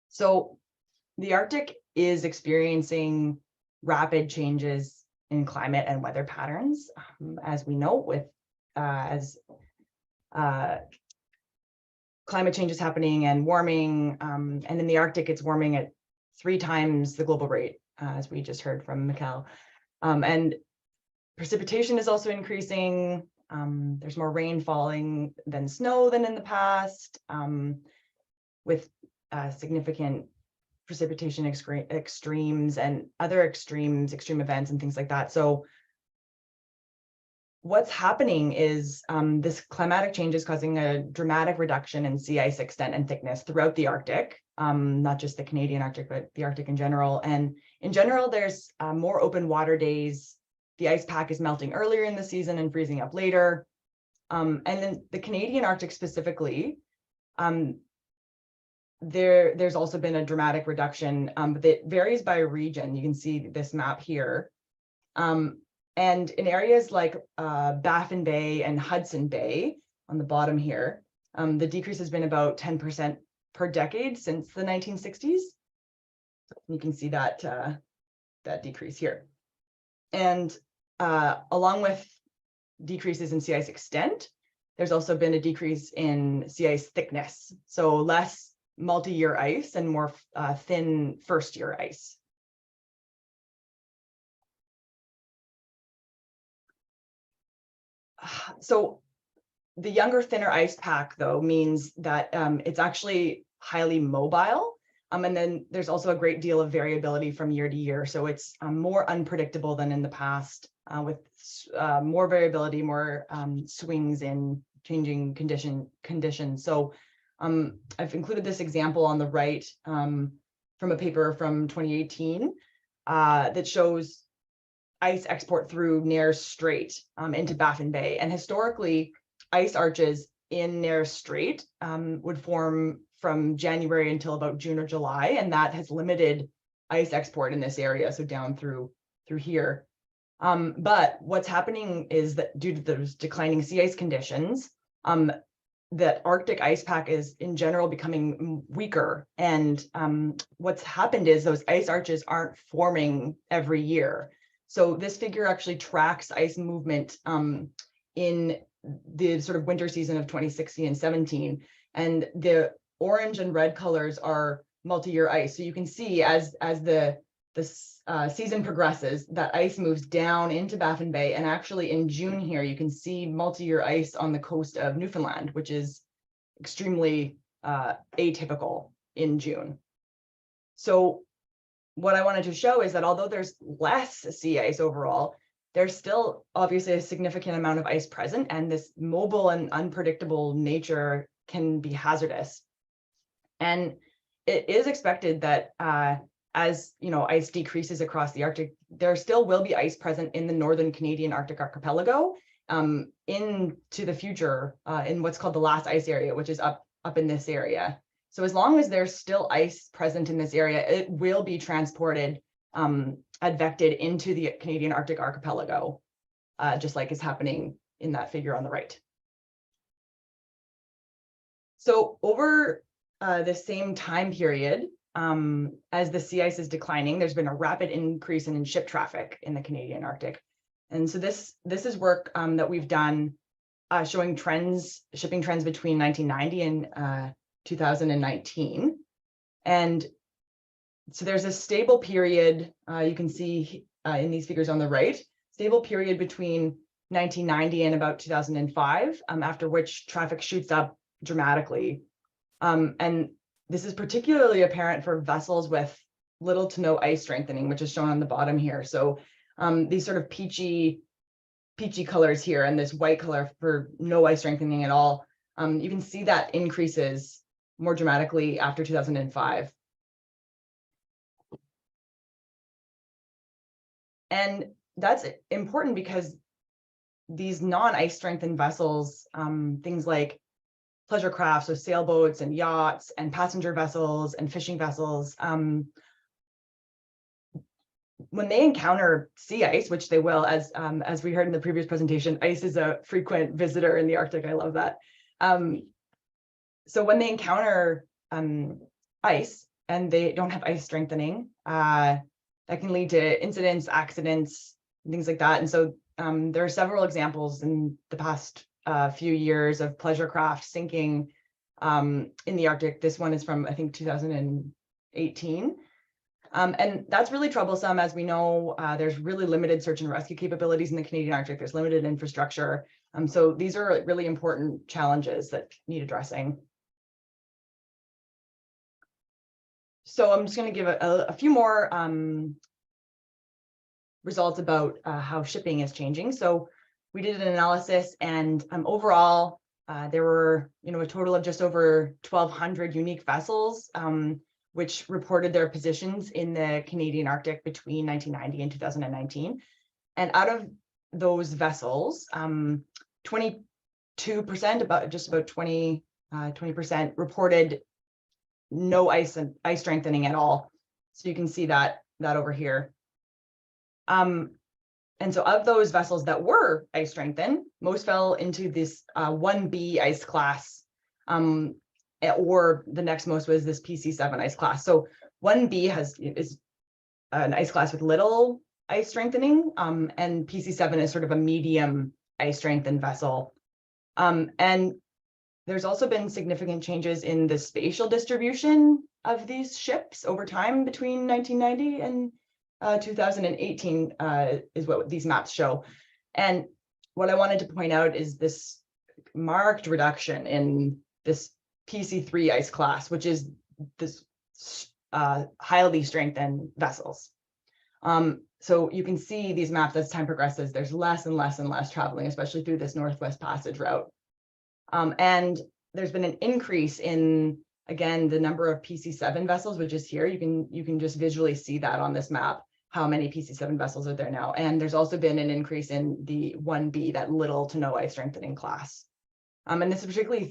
So the Arctic is experiencing rapid changes in climate and weather patterns, as we know, with as climate change is happening and warming, and in the Arctic, it's warming at 3 times the global rate, as we just heard from Mikkel. And precipitation is also increasing. There's more rain falling than snow than in the past, with significant precipitation extremes and other extreme events and things like that. So what's happening is this climatic change is causing a dramatic reduction in sea ice extent and thickness throughout the Arctic, not just the Canadian Arctic, but the Arctic in general. And in general, there's more open water days. The ice pack is melting earlier in the season and freezing up later. And then the Canadian Arctic specifically, there's also been a dramatic reduction, but it varies by region. You can see this map here. And in areas like Baffin Bay and Hudson Bay on the bottom here, the decrease has been about 10% per decade since the 1960s. You can see that that decrease here. And along with decreases in sea ice extent, there's also been a decrease in sea ice thickness. So less multi-year ice and more thin first-year ice. So the younger, thinner ice pack, though, means that it's actually highly mobile. And then there's also a great deal of variability from year to year. So it's more unpredictable than in the past, with more variability, more swings in changing conditions. So I've included this example on the right from a paper from 2018 that shows ice export through Nares Strait into Baffin Bay. And historically, ice arches in Nares Strait would form from January until about June or July, and that has limited ice export in this area, so down through here. But what's happening is that due to those declining sea ice conditions, that Arctic ice pack is in general becoming weaker. And what's happened is those ice arches aren't forming every year. So this figure actually tracks ice movement in the sort of winter season of 2016 and 17. And the orange and red colors are multi-year ice. So you can see as the season progresses, that ice moves down into Baffin Bay. And actually in June here, you can see multi-year ice on the coast of Newfoundland, which is extremely atypical in June. So what I wanted to show is that although there's less sea ice overall, there's still obviously a significant amount of ice present, and this mobile and unpredictable nature can be hazardous. And it is expected that as ice decreases across the Arctic, there still will be ice present in the northern Canadian Arctic archipelago into the future in what's called the last ice area, which is up in this area. So as long as there's still ice present in this area, it will be transported, advected into the Canadian Arctic archipelago, just like is happening in that figure on the right. So over the same time period, as the sea ice is declining, there's been a rapid increase in ship traffic in the Canadian Arctic. And so this is work that we've done showing shipping trends between 1990 and 2019. And so there's a stable period, you can see in these figures on the right, stable period between 1990 and about 2005, after which traffic shoots up dramatically. And this is particularly apparent for vessels with little to no ice strengthening, which is shown on the bottom here. So these sort of peachy colors here and this white color for no ice strengthening at all. You can see that increases more dramatically after 2005. And that's important because these non-ice strengthened vessels, things like pleasure crafts, so sailboats and yachts and passenger vessels and fishing vessels, when they encounter sea ice, which they will, as we heard in the previous presentation, ice is a frequent visitor in the Arctic. I love that. So when they encounter ice and they don't have ice strengthening, that can lead to incidents, accidents, things like that. And so there are several examples in the past few years of pleasure craft sinking in the Arctic. This one is from, I think, 2018. And that's really troublesome. As we know, there's really limited search and rescue capabilities in the Canadian Arctic. There's limited infrastructure. So these are really important challenges that need addressing. So I'm just going to give a few more results about how shipping is changing. So we did an analysis, and overall, there were a total of just over 1,200 unique vessels, which reported their positions in the Canadian Arctic between 1990 and 2019. And out of those vessels, 22%, about 20% reported no ice strengthening at all. So you can see that over here. And so of those vessels that were ice strengthened, most fell into this 1B ice class, or the next most was this PC7 ice class. So 1B is an ice class with little ice strengthening, and PC7 is sort of a medium ice strengthened vessel. And there's also been significant changes in the spatial distribution of these ships over time between 1990 and 2018 is what these maps show. And what I wanted to point out is this marked reduction in this PC3 ice class, which is this highly strengthened vessels. So you can see these maps as time progresses, there's less and less and less traveling, especially through this Northwest Passage route. And there's been an increase in, again, the number of PC7 vessels, which is here. You can just visually see that on this map, how many PC7 vessels are there now. And there's also been an increase in the 1B, that little to no ice strengthening class. And this is particularly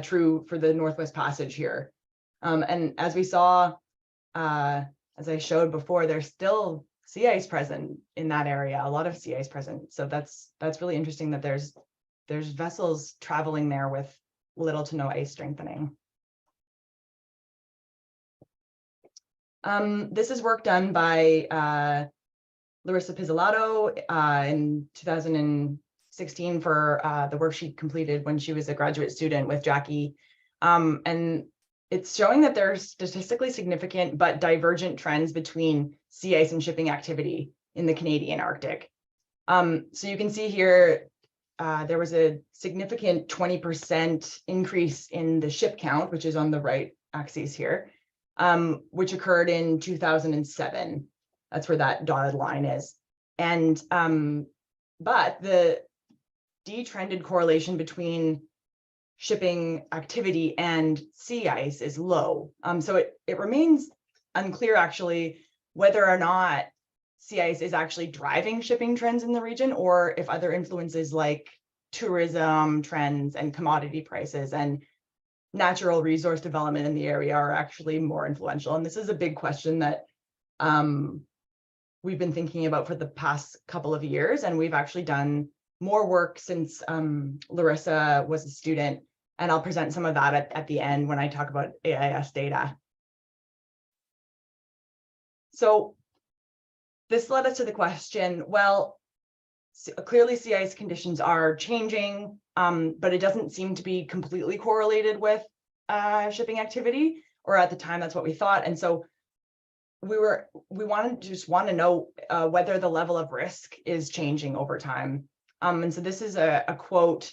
true for the Northwest Passage here. And as we saw, as I showed before, there's still sea ice present in that area, a lot of sea ice present. So that's really interesting that there's vessels traveling there with little to no ice strengthening. This is work done by Larissa Pizzolatto in 2016 for the work she completed when she was a graduate student with Jackie. And it's showing that there's statistically significant but divergent trends between sea ice and shipping activity in the Canadian Arctic. So you can see here, there was a significant 20% increase in the ship count, which is on the right axis here, which occurred in 2007. That's where that dotted line is. And but the detrended correlation between shipping activity and sea ice is low. So it remains unclear actually whether or not sea ice is actually driving shipping trends in the region, or if other influences like tourism trends and commodity prices and natural resource development in the area are actually more influential. And this is a big question that we've been thinking about for the past couple of years. And we've actually done more work since Larissa was a student. And I'll present some of that at the end when I talk about AIS data. So this led us to the question, well, clearly sea ice conditions are changing, but it doesn't seem to be completely correlated with shipping activity, or at the time that's what we thought. And so we wanted to just want to know whether the level of risk is changing over time. And so this is a quote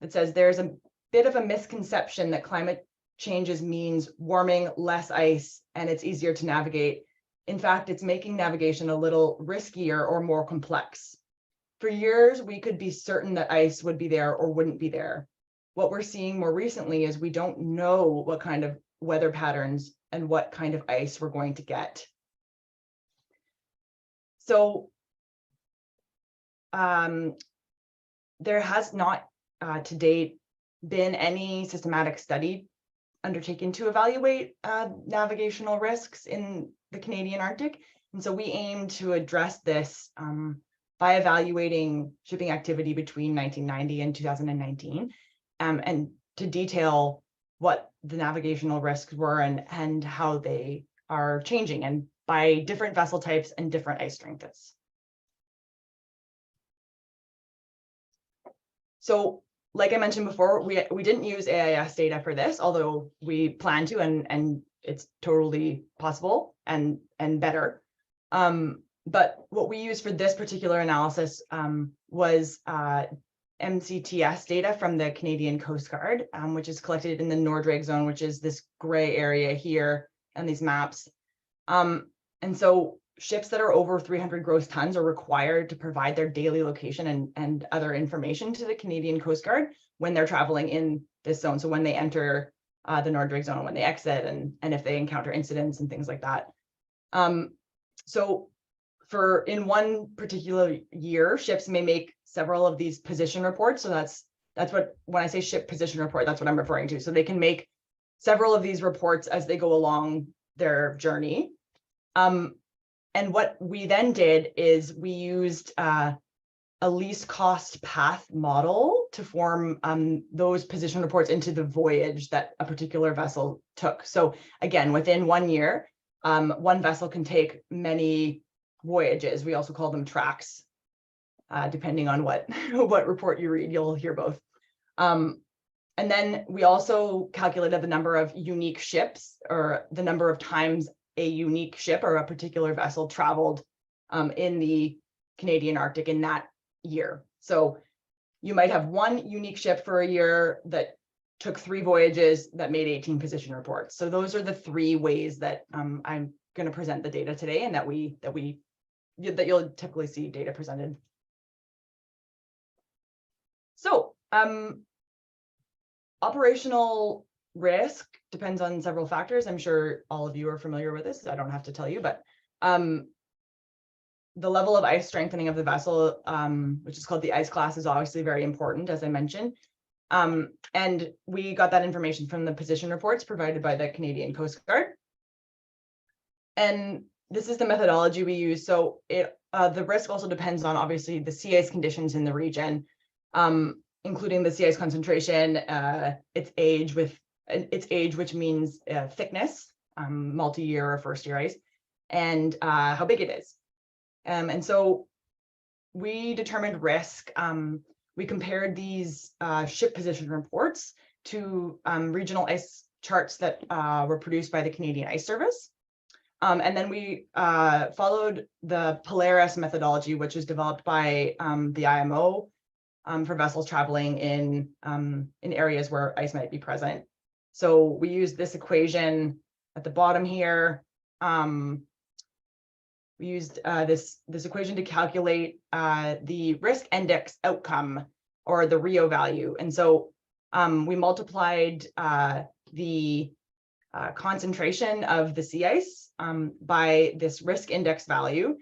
that says, "There's a bit of a misconception that climate changes means warming, less ice, and it's easier to navigate. In fact, it's making navigation a little riskier or more complex. For years, we could be certain that ice would be there or wouldn't be there. What we're seeing more recently is we don't know what kind of weather patterns and what kind of ice we're going to get." So there has not to date been any systematic study undertaken to evaluate navigational risks in the Canadian Arctic. And so we aim to address this by evaluating shipping activity between 1990 and 2019, and to detail what the navigational risks were and how they are changing, and by different vessel types and different ice strengths. So like I mentioned before, we didn't use AIS data for this, although we plan to, and it's totally possible and better. But what we used for this particular analysis was MCTS data from the Canadian Coast Guard, which is collected in the Nord-Drake zone, which is this gray area here on these maps. And so ships that are over 300 gross tons are required to provide their daily location and other information to the Canadian Coast Guard when they're traveling in this zone. So when they enter the Nord-Drake zone, when they exit, and if they encounter incidents and things like that. So in one particular year, ships may make several of these position reports. So that's what, when I say ship position report, that's what I'm referring to. So they can make several of these reports as they go along their journey. And what we then did is we used a least cost path model to form those position reports into the voyage that a particular vessel took. So again, within 1 year, one vessel can take many voyages. We also call them tracks. Depending on what report you read, you'll hear both. And then we also calculated the number of unique ships, or the number of times a unique ship or a particular vessel traveled in the Canadian Arctic in that year. So you might have one unique ship for a year that took 3 voyages that made 18 position reports. So those are the 3 ways that I'm going to present the data today, and that you'll typically see data presented. So operational risk depends on several factors. I'm sure all of you are familiar with this. I don't have to tell you, but the level of ice strengthening of the vessel, which is called the ice class, is obviously very important, as I mentioned. And we got that information from the position reports provided by the Canadian Coast Guard. And this is the methodology we use. So the risk also depends on, obviously, the sea ice conditions in the region, including the sea ice concentration, its age, which means thickness, multi-year or first-year ice, and how big it is. And so we determined risk. We compared these ship position reports to regional ice charts that were produced by the Canadian Ice Service. And then we followed the Polaris methodology, which was developed by the IMO for vessels traveling in areas where ice might be present. So we used this equation at the bottom here. We used this equation to calculate the risk index outcome, or the RIO value. And so we multiplied the concentration of the sea ice by this risk index value.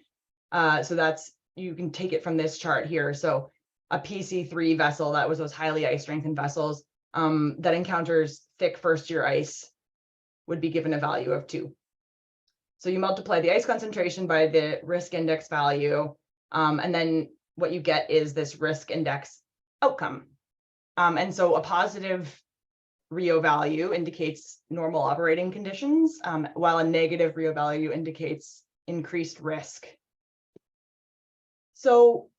So that's, you can take it from this chart here. So a PC3 vessel, that was those highly ice strengthened vessels that encounters thick first-year ice, would be given a value of 2. So you multiply the ice concentration by the risk index value, and then what you get is this risk index outcome. And so a positive RIO value indicates normal operating conditions, while a negative RIO value indicates increased risk. So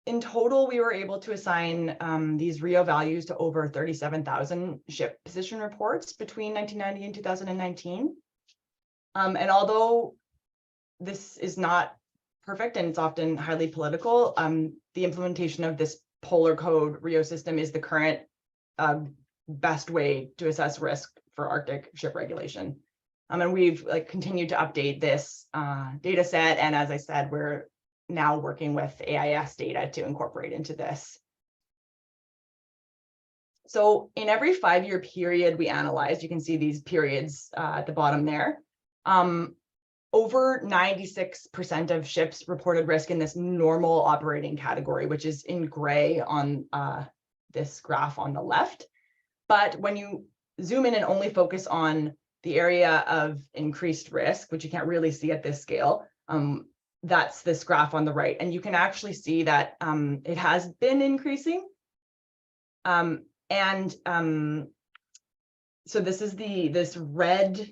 in total, we were able to assign these RIO values to over 37,000 ship position reports between 1990 and 2019. And although this is not perfect and it's often highly political, the implementation of this polar code RIO system is the current best way to assess risk for Arctic ship regulation. And we've continued to update this data set. And as I said, we're now working with AIS data to incorporate into this. So in every 5-year period we analyzed, you can see these periods at the bottom there. Over 96% of ships reported risk in this normal operating category, which is in gray on this graph on the left. But when you zoom in and only focus on the area of increased risk, which you can't really see at this scale, that's this graph on the right. And you can actually see that it has been increasing. So this is this red,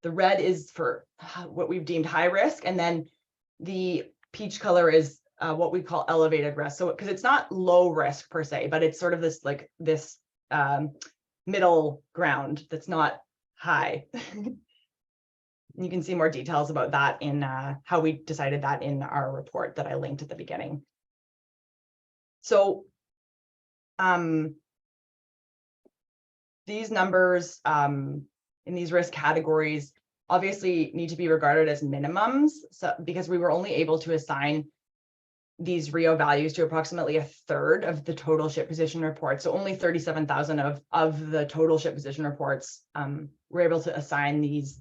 the red is for what we've deemed high risk, and then the peach color is what we call elevated risk. So because it's not low risk per se, but it's sort of this middle ground that's not high. You can see more details about that in how we decided that in our report that I linked at the beginning. So these numbers in these risk categories obviously need to be regarded as minimums, so because we were only able to assign these RIO values to approximately 1/3 of the total ship position reports. So only 37,000 of the total ship position reports were able to assign these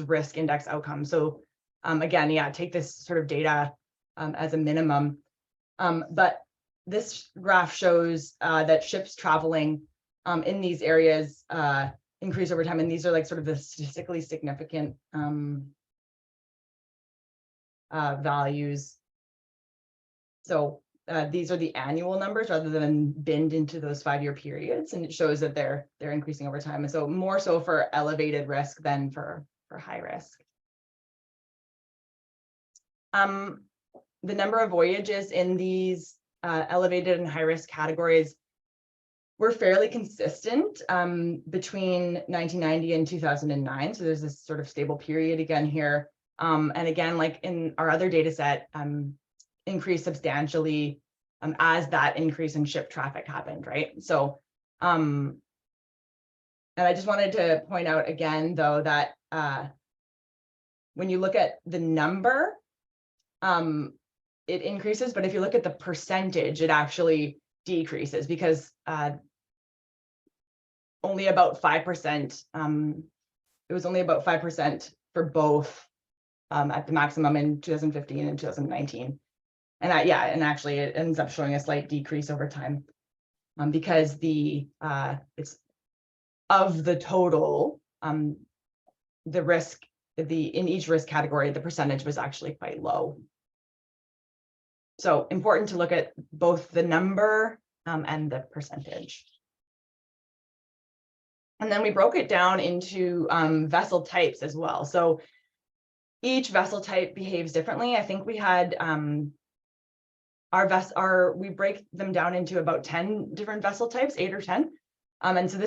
risk index outcomes. So again, yeah, take this sort of data as a minimum. But this graph shows that ships traveling in these areas increase over time, and these are sort of the statistically significant values. So these are the annual numbers rather than binned into those 5-year periods, and it shows that they're increasing over time. And so more so for elevated risk than for high risk. The number of voyages in these elevated and high risk categories were fairly consistent between 1990 and 2009. So there's this sort of stable period again here. And again, like in our other data set, increased substantially as that increase in ship traffic happened, right? So, and I just wanted to point out again, though, that when you look at the number, it increases, but if you look at the percentage, it actually decreases because only about 5%, it was only about 5% for both at the maximum in 2015 and 2019. And and actually it ends up showing a slight decrease over time because it's of the total, the risk, in each risk category, the percentage was actually quite low. So important to look at both the number and the percentage. And then we broke it down into vessel types as well. So each vessel type behaves differently. I think we had we break them down into about 10 different vessel types, 8 or 10. And so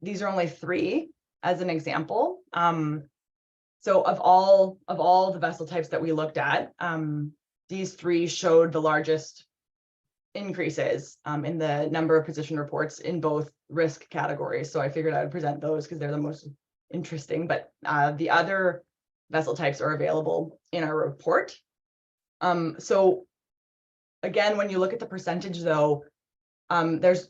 these are only 3 as an example. So of all the vessel types that we looked at, these 3 showed the largest increases in the number of position reports in both risk categories. So I figured I would present those because they're the most interesting, but the other vessel types are available in our report. So again, when you look at the percentage though, there's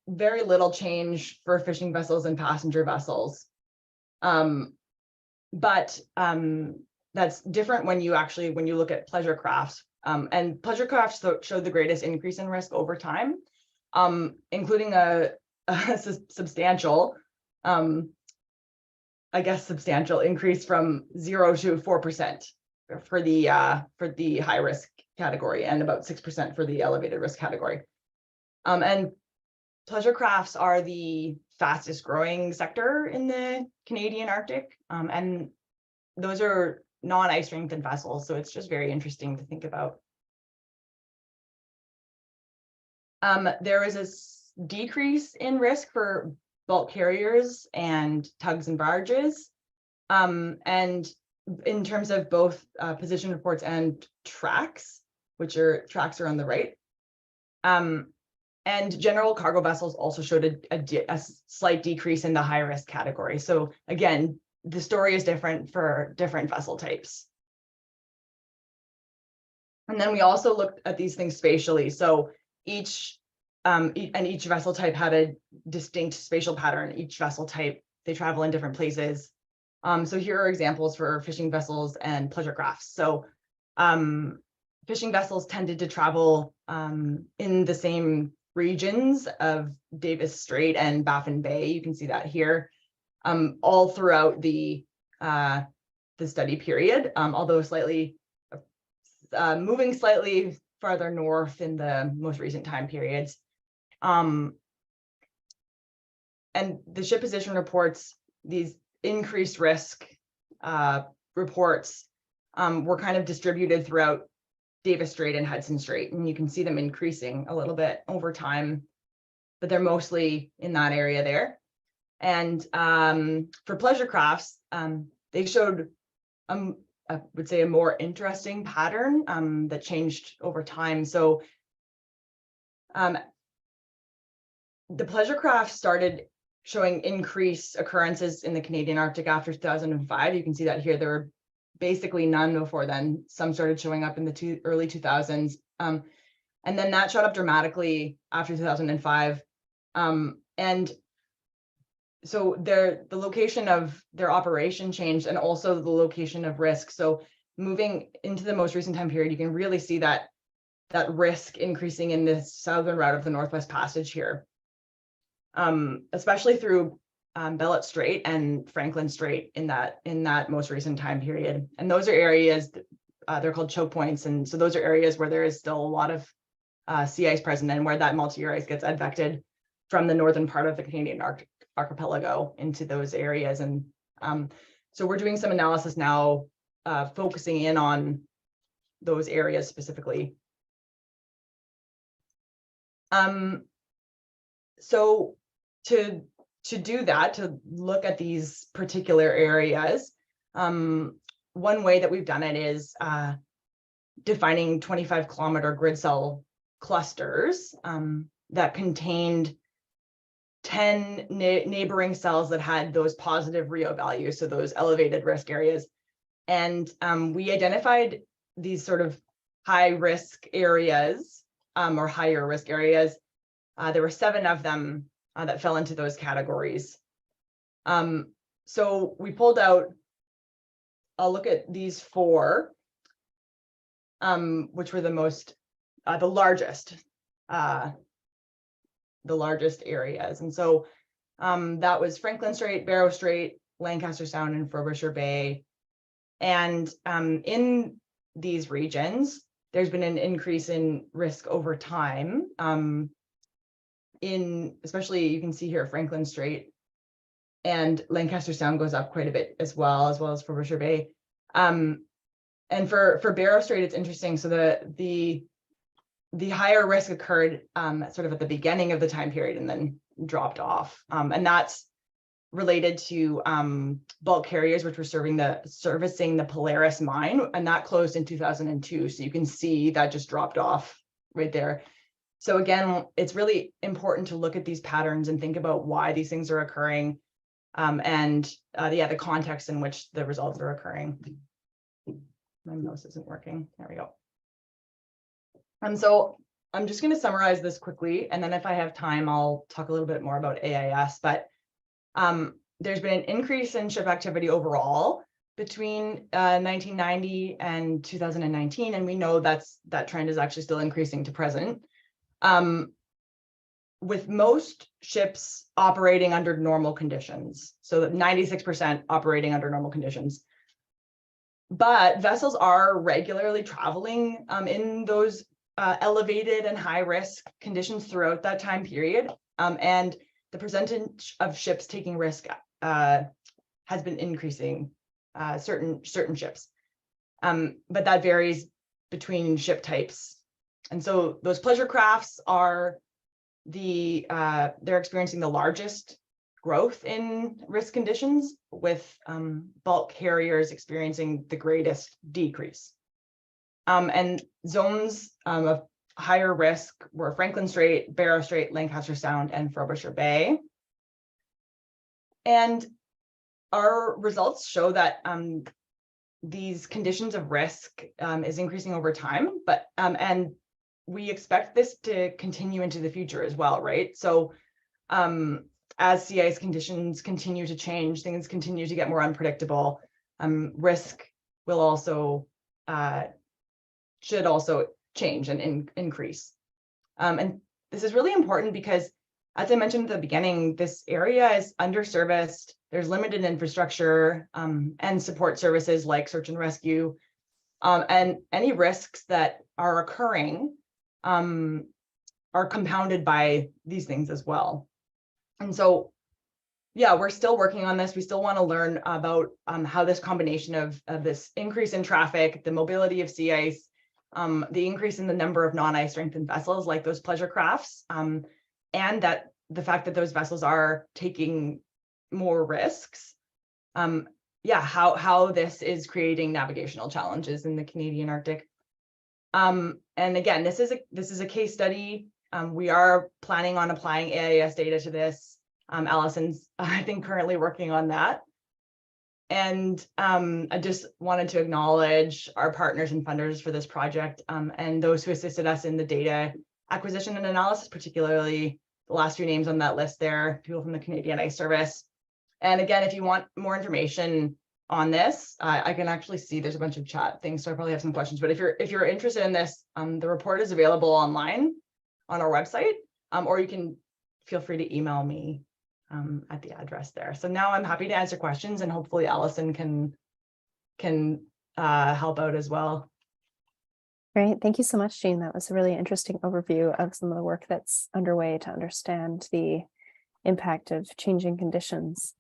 very little change for fishing vessels and passenger vessels. But that's different when you look at pleasure crafts. And pleasure crafts showed the greatest increase in risk over time, including a substantial, substantial increase from 0 to 4% for the high risk category and about 6% for the elevated risk category. And pleasure crafts are the fastest growing sector in the Canadian Arctic, and those are non-ice strengthened vessels, so it's just very interesting to think about. There is a decrease in risk for bulk carriers and tugs and barges, and in terms of both position reports and tracks, tracks are on the right. And general cargo vessels also showed a slight decrease in the high risk category. So again, the story is different for different vessel types. And then we also looked at these things spatially. So each vessel type had a distinct spatial pattern. Each vessel type, they travel in different places. So here are examples for fishing vessels and pleasure crafts. So fishing vessels tended to travel in the same regions of Davis Strait and Baffin Bay. You can see that here, all throughout the study period, although slightly moving slightly farther north in the most recent time periods. And the ship position reports, these increased risk reports were kind of distributed throughout Davis Strait and Hudson Strait, and you can see them increasing a little bit over time, but they're mostly in that area there. And for pleasure crafts, they showed, I would say, a more interesting pattern that changed over time. So the pleasure craft started showing increased occurrences in the Canadian Arctic after 2005. You can see that here. There were basically none before then. Some started showing up in the early 2000s. And then that shot up dramatically after 2005. And so the location of their operation changed, and also the location of risk. So moving into the most recent time period, you can really see that risk increasing in the southern route of the Northwest Passage here, especially through Bellot Strait and Franklin Strait in that most recent time period. And those are areas, they're called choke points. And so those are areas where there is still a lot of sea ice present, and where that multi-year ice gets advected from the northern part of the Canadian archipelago into those areas. And so we're doing some analysis now, focusing in on those areas specifically. So to do that, to look at these particular areas, one way that we've done it is defining 25-kilometer grid cell clusters that contained 10 neighboring cells that had those positive Rio values, so those elevated risk areas. And we identified these sort of high risk areas or higher risk areas. There were 7 of them that fell into those categories. So we pulled out, I'll look at these 4, which were the largest areas. And so that was Franklin Strait, Barrow Strait, Lancaster Sound, and Frobisher Bay. And in these regions, there's been an increase in risk over time. Especially you can see here Franklin Strait and Lancaster Sound goes up quite a bit as well as Frobisher Bay. And for Barrow Strait, it's interesting. So the higher risk occurred sort of at the beginning of the time period and then dropped off. And that's related to bulk carriers, which were servicing the Polaris mine, and that closed in 2002. So you can see that just dropped off right there. So again, it's really important to look at these patterns and think about why these things are occurring, and the context in which the results are occurring. My mouse isn't working. There we go. And so I'm just going to summarize this quickly, and then if I have time, I'll talk a little bit more about AIS. But there's been an increase in ship activity overall between 1990 and 2019, and we know that trend is actually still increasing to present. With most ships operating under normal conditions, so that 96% operating under normal conditions. But vessels are regularly traveling in those elevated and high risk conditions throughout that time period. And the percentage of ships taking risk has been increasing, certain ships. But that varies between ship types. And so those pleasure crafts are they're experiencing the largest growth in risk conditions, with bulk carriers experiencing the greatest decrease. And zones of higher risk were Franklin Strait, Barrow Strait, Lancaster Sound, and Frobisher Bay. And our results show that these conditions of risk is increasing over time, but and we expect this to continue into the future as well, right? So as sea ice conditions continue to change, things continue to get more unpredictable, risk will also should also change and increase. And this is really important because, as I mentioned at the beginning, this area is underserviced. There's limited infrastructure and support services like search and rescue. And any risks that are occurring are compounded by these things as well. And so, yeah, we're still working on this. We still want to learn about how this combination of this increase in traffic, the mobility of sea ice, the increase in the number of non-ice strengthened vessels like those pleasure crafts, and that the fact that those vessels are taking more risks, how this is creating navigational challenges in the Canadian Arctic. And again, this is a case study. We are planning on applying AIS data to this. Allison's, I think, currently working on that. And I just wanted to acknowledge our partners and funders for this project, and those who assisted us in the data acquisition and analysis, particularly the last few names on that list there, people from the Canadian Ice Service. And again, if you want more information on this, I can actually see there's a bunch of chat things, so I probably have some questions. But if you're interested in this, the report is available online on our website, or you can feel free to email me at the address there. So now I'm happy to answer questions, and hopefully Allison can help out as well. Great. Thank you so much, Jean. That was a really interesting overview of some of the work that's underway to understand the impact of changing conditions.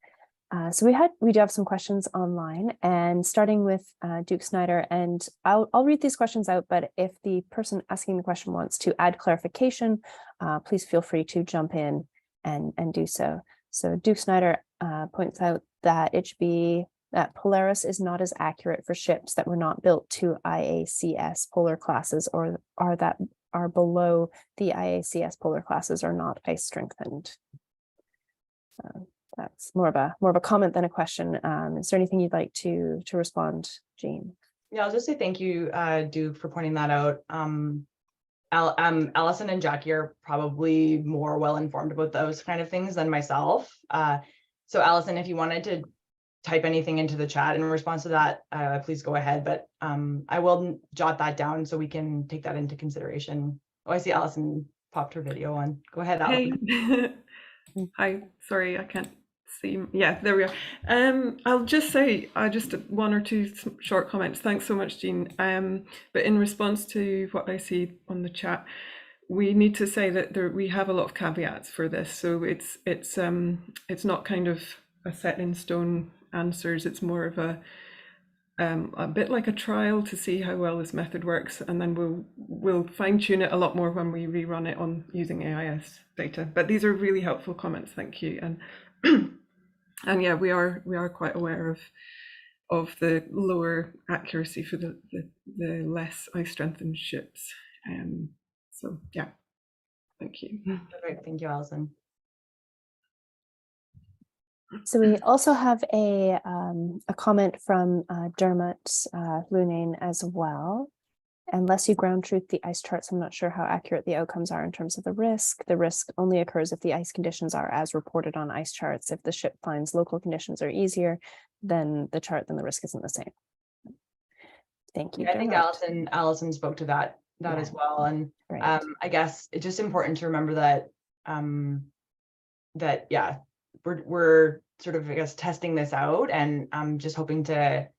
So we do have some questions online, and starting with Duke Snyder, and I'll read these questions out, but if the person asking the question wants to add clarification, please feel free to jump in and do so. So Duke Snyder points out that it should be that Polaris is not as accurate for ships that were not built to IACS polar classes, or are below the IACS polar classes are not ice strengthened. That's more of a comment than a question. Is there anything you'd like to respond, Jean? Yeah, I'll just say thank you, Duke, for pointing that out. Allison and Jackie are probably more well-informed about those kind of things than myself. So Allison, if you wanted to type anything into the chat in response to that, please go ahead. But I will jot that down so we can take that into consideration. Oh, I see Allison popped her video on. Go ahead, Allison. Hey. Hi, sorry, I can't see. Yeah, there we are. I'll just say just one or two short comments. Thanks so much, Jean. But in response to what I see on the chat, we need to say that we have a lot of caveats for this. So it's not kind of a set in stone answers. It's more of a bit like a trial to see how well this method works, and then we'll fine tune it a lot more when we rerun it on using AIS data. But these are really helpful comments, thank you. And and yeah, we are quite aware of the lower accuracy for the less ice strengthened ships. So yeah, thank you. Perfect. Thank you, Allison. So we also have a comment from Dermot Lunane as well. Unless you ground truth the ice charts, I'm not sure how accurate the outcomes are in terms of the risk. The risk only occurs if the ice conditions are as reported on ice charts. If the ship finds local conditions are easier than the chart, then the risk isn't the same. Thank you. Yeah, I think Allison spoke to that as well. And right. I guess it's just important to remember that yeah, we're sort of, I guess, testing this out, and I'm just hoping to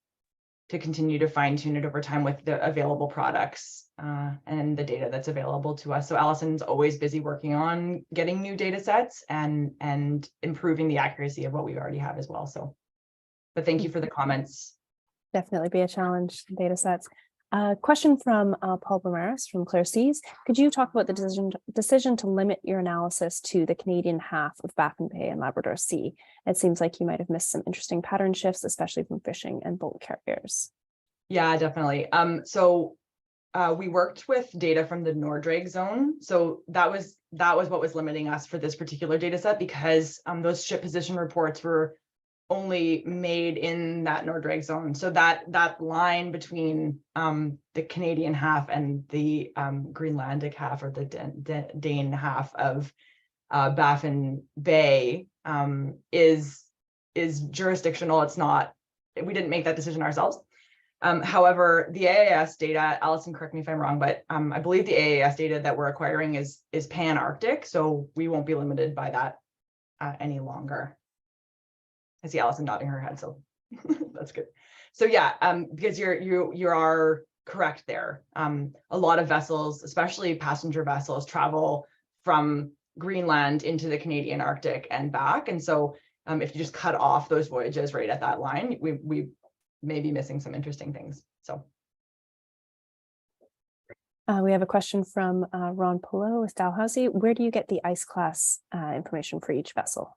continue to fine tune it over time with the available products and the data that's available to us. So Allison's always busy working on getting new data sets and improving the accuracy of what we already have as well. So, but thank you for the comments. Definitely be a challenge, data sets. Question from Paul Ramirez from Claire Seas. Could you talk about the decision to limit your analysis to the Canadian half of Baffin Bay and Labrador Sea? It seems like you might have missed some interesting pattern shifts, especially from fishing and bulk carriers. Yeah, definitely. So we worked with data from the Nordrake zone. So that was what was limiting us for this particular data set, because those ship position reports were only made in that Nordrake zone. So that line between the Canadian half and the Greenlandic half, or the Dane half of Baffin Bay is jurisdictional. It's not, we didn't make that decision ourselves. However, the AIS data, Allison, correct me if I'm wrong, but I believe the AIS data that we're acquiring is pan-Arctic, so we won't be limited by that any longer. I see Allison nodding her head, so that's good. So yeah, because you are correct there. A lot of vessels, especially passenger vessels, travel from Greenland into the Canadian Arctic and back. And so if you just cut off those voyages right at that line, we may be missing some interesting things. So. We have a question from Ron Polo with Dalhousie. Where do you get the ice class information for each vessel?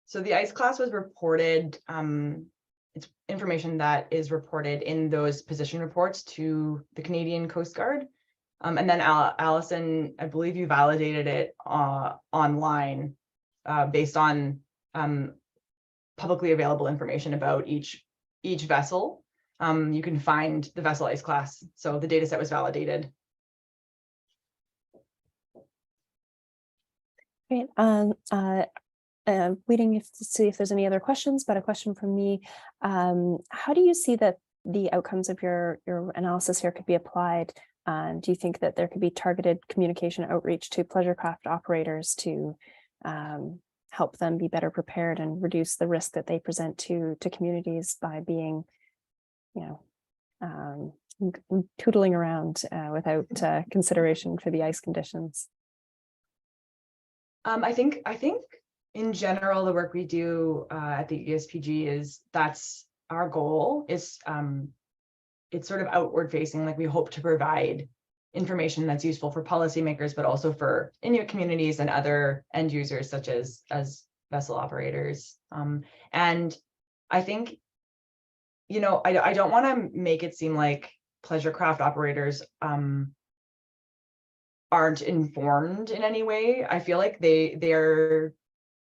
So the ice class was reported, it's information that is reported in those position reports to the Canadian Coast Guard. And then Allison, I believe you validated it online based on publicly available information about each vessel. You can find the vessel ice class. So the data set was validated. Great. Waiting to see if there's any other questions, but a question from me. How do you see that the outcomes of your analysis here could be applied? Do you think that there could be targeted communication outreach to pleasure craft operators to help them be better prepared and reduce the risk that they present to communities by being, tootling around without consideration for the ice conditions? I think in general, the work we do at the ESPG that's our goal is it's sort of outward facing. Like, we hope to provide information that's useful for policymakers, but also for Inuit communities and other end users, such as vessel operators. And I think, I don't want to make it seem like pleasure craft operators aren't informed in any way. I feel like they're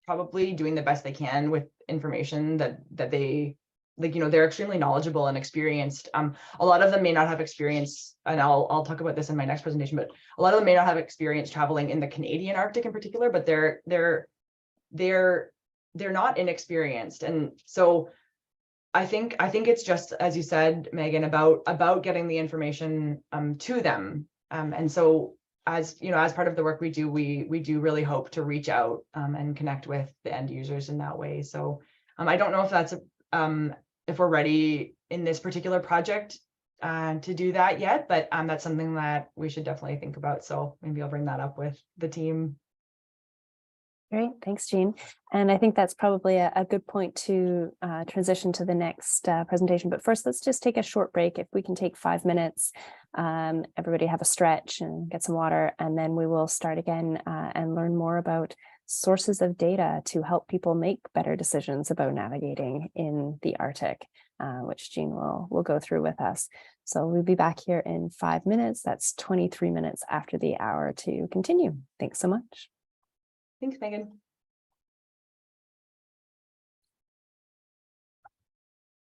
probably doing the best they can with information that they, like, you know, they're extremely knowledgeable and experienced. A lot of them may not have experience, and I'll talk about this in my next presentation, but a lot of them may not have experience traveling in the Canadian Arctic in particular, but they're not inexperienced. And so I think it's just, as you said, Megan, about getting the information to them. And so, as you know, as part of the work we do, we do really hope to reach out and connect with the end users in that way. So I don't know if that's if we're ready in this particular project to do that yet, but that's something that we should definitely think about. So maybe I'll bring that up with the team. Great, thanks, Jean. And I think that's probably a good point to transition to the next presentation. But first, let's just take a short break. If we can take 5 minutes, everybody have a stretch and get some water, and then we will start again and learn more about sources of data to help people make better decisions about navigating in the Arctic, which Jean will go through with us. So we'll be back here in 5 minutes. That's 23 minutes after the hour to continue. Thanks so much. Thanks, Megan.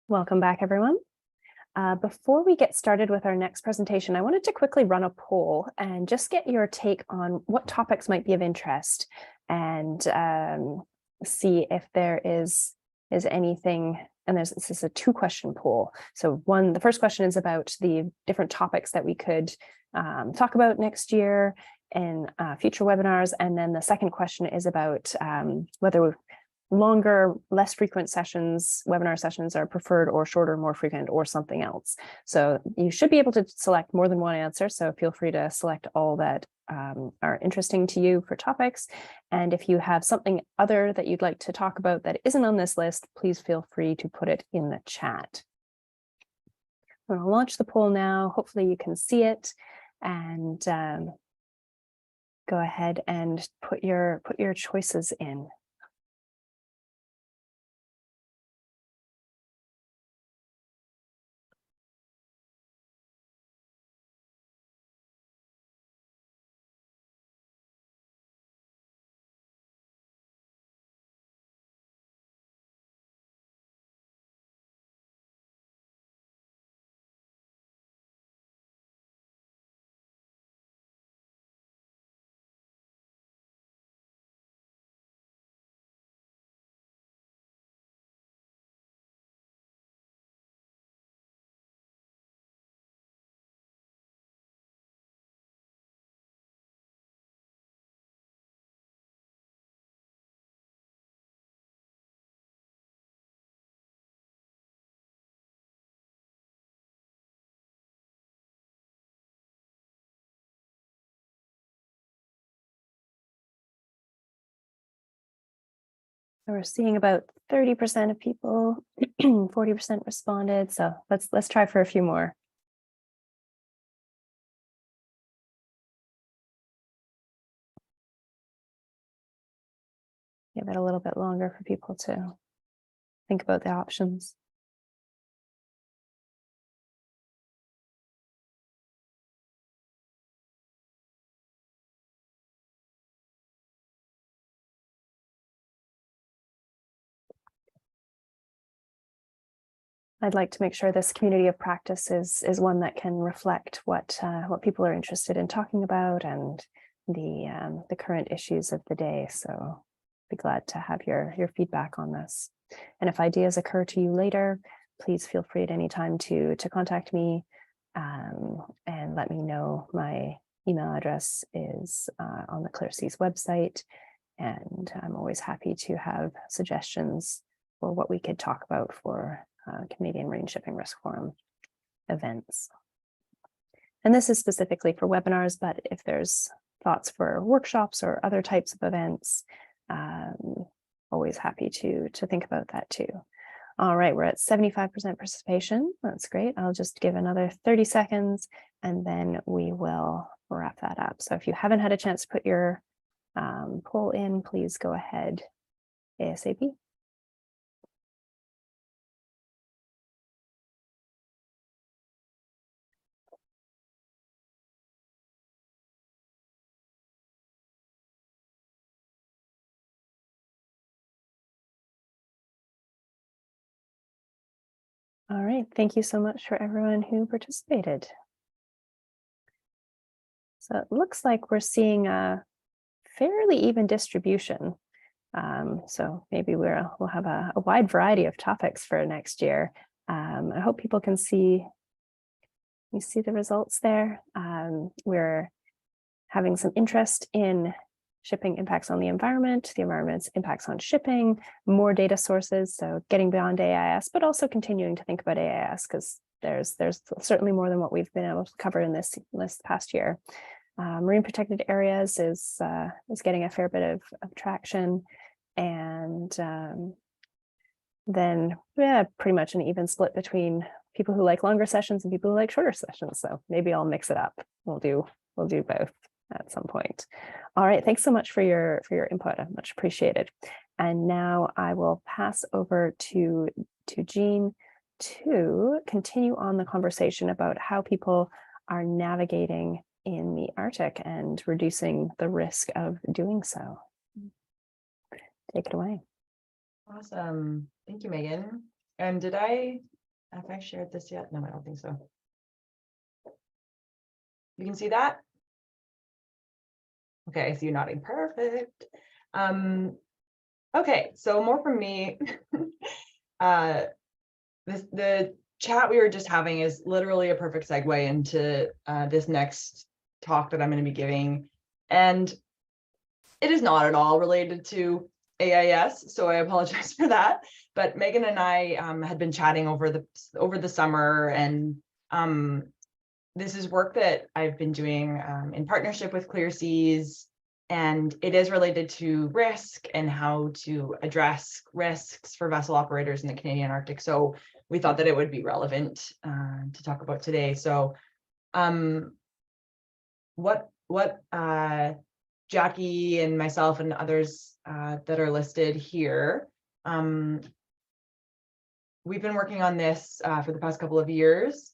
Welcome back, everyone. Before we get started with our next presentation, I wanted to quickly run a poll and just get your take on what topics might be of interest, and see if there is anything. And this is a 2-question poll. So the first question is about the different topics that we could talk about next year in future webinars. And then the second question is about whether longer, less frequent webinar sessions are preferred, or shorter, more frequent, or something else. So you should be able to select more than one answer. So feel free to select all that are interesting to you for topics. And if you have something other that you'd like to talk about that isn't on this list, please feel free to put it in the chat. I'm going to launch the poll now. Hopefully you can see it, and go ahead and put your choices in. We're seeing about 30% of people, 40% responded. So let's try for a few more. Give it a little bit longer for people to think about the options. I'd like to make sure this community of practice is one that can reflect what people are interested in talking about, and the current issues of the day. So be glad to have your feedback on this. And if ideas occur to you later, please feel free at any time to contact me and let me know. My email address is on the Clear Seas website, and I'm always happy to have suggestions for what we could talk about for Canadian Marine Shipping Risk Forum events. And this is specifically for webinars, but if there's thoughts for workshops or other types of events, always happy to think about that too. All right, we're at 75% participation. That's great. I'll just give another 30 seconds and then we will wrap that up. So if you haven't had a chance to put your poll in, please go ahead ASAP. All right, thank you so much for everyone who participated. So it looks like we're seeing a fairly even distribution. So maybe we'll have a wide variety of topics for next year. I hope people can see, you see the results there. We're having some interest in shipping impacts on the environment's impacts on shipping, more data sources, so getting beyond AIS, but also continuing to think about AIS, because there's certainly more than what we've been able to cover in this past year. Marine protected areas is getting a fair bit of traction, and then pretty much an even split between people who like longer sessions and people who like shorter sessions. So maybe I'll mix it up. We'll do both at some point. All right, thanks so much for your input. Much appreciated. And now I will pass over to Jean to continue on the conversation about how people are navigating in the Arctic and reducing the risk of doing so. Take it away. Awesome. Thank you, Megan. And have I shared this yet? No, I don't think so. You can see that? Okay, I see you nodding. Perfect. Okay, so more from me. The chat we were just having is literally a perfect segue into this next talk that I'm going to be giving. And it is not at all related to AIS, so I apologize for that. But Megan and I had been chatting over the summer, and this is work that I've been doing in partnership with Clear Seas, and it is related to risk and how to address risks for vessel operators in the Canadian Arctic. So we thought that it would be relevant to talk about today. So what Jackie and myself and others that are listed here, we've been working on this for the past couple of years.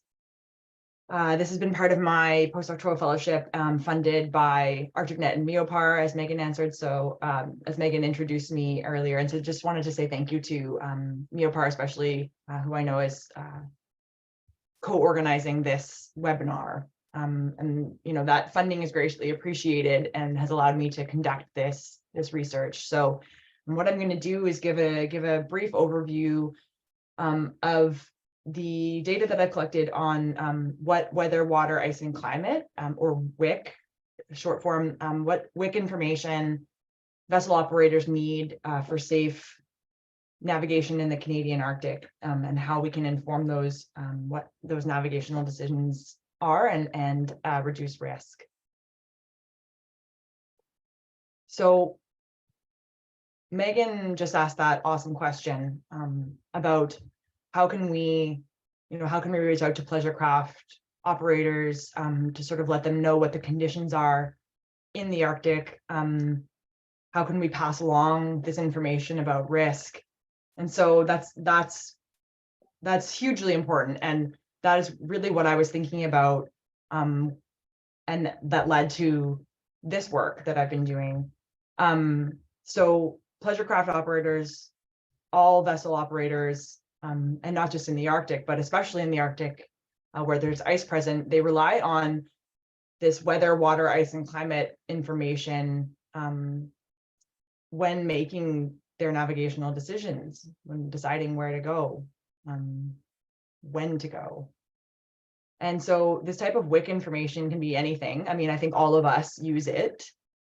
This has been part of my postdoctoral fellowship funded by ArcticNet and MEOPAR, as Megan answered. So as Megan introduced me earlier, and so just wanted to say thank you to MEOPAR, especially who I know is co-organizing this webinar. And you know, that funding is greatly appreciated and has allowed me to conduct this research. So what I'm going to do is give a brief overview of the data that I've collected on what weather, water, ice, and climate, or WIC, short form, what WIC information vessel operators need for safe navigation in the Canadian Arctic, and how we can inform those, what those navigational decisions are, and reduce risk. So Megan just asked that awesome question about how can we reach out to pleasure craft operators to sort of let them know what the conditions are in the Arctic. How can we pass along this information about risk? And so that's hugely important, and that is really what I was thinking about, and that led to this work that I've been doing. So pleasure craft operators, all vessel operators, and not just in the Arctic, but especially in the Arctic, where there's ice present, they rely on this weather, water, ice, and climate information when making their navigational decisions, when deciding where to go, when to go. And so this type of WIC information can be anything. I mean, I think all of us use it.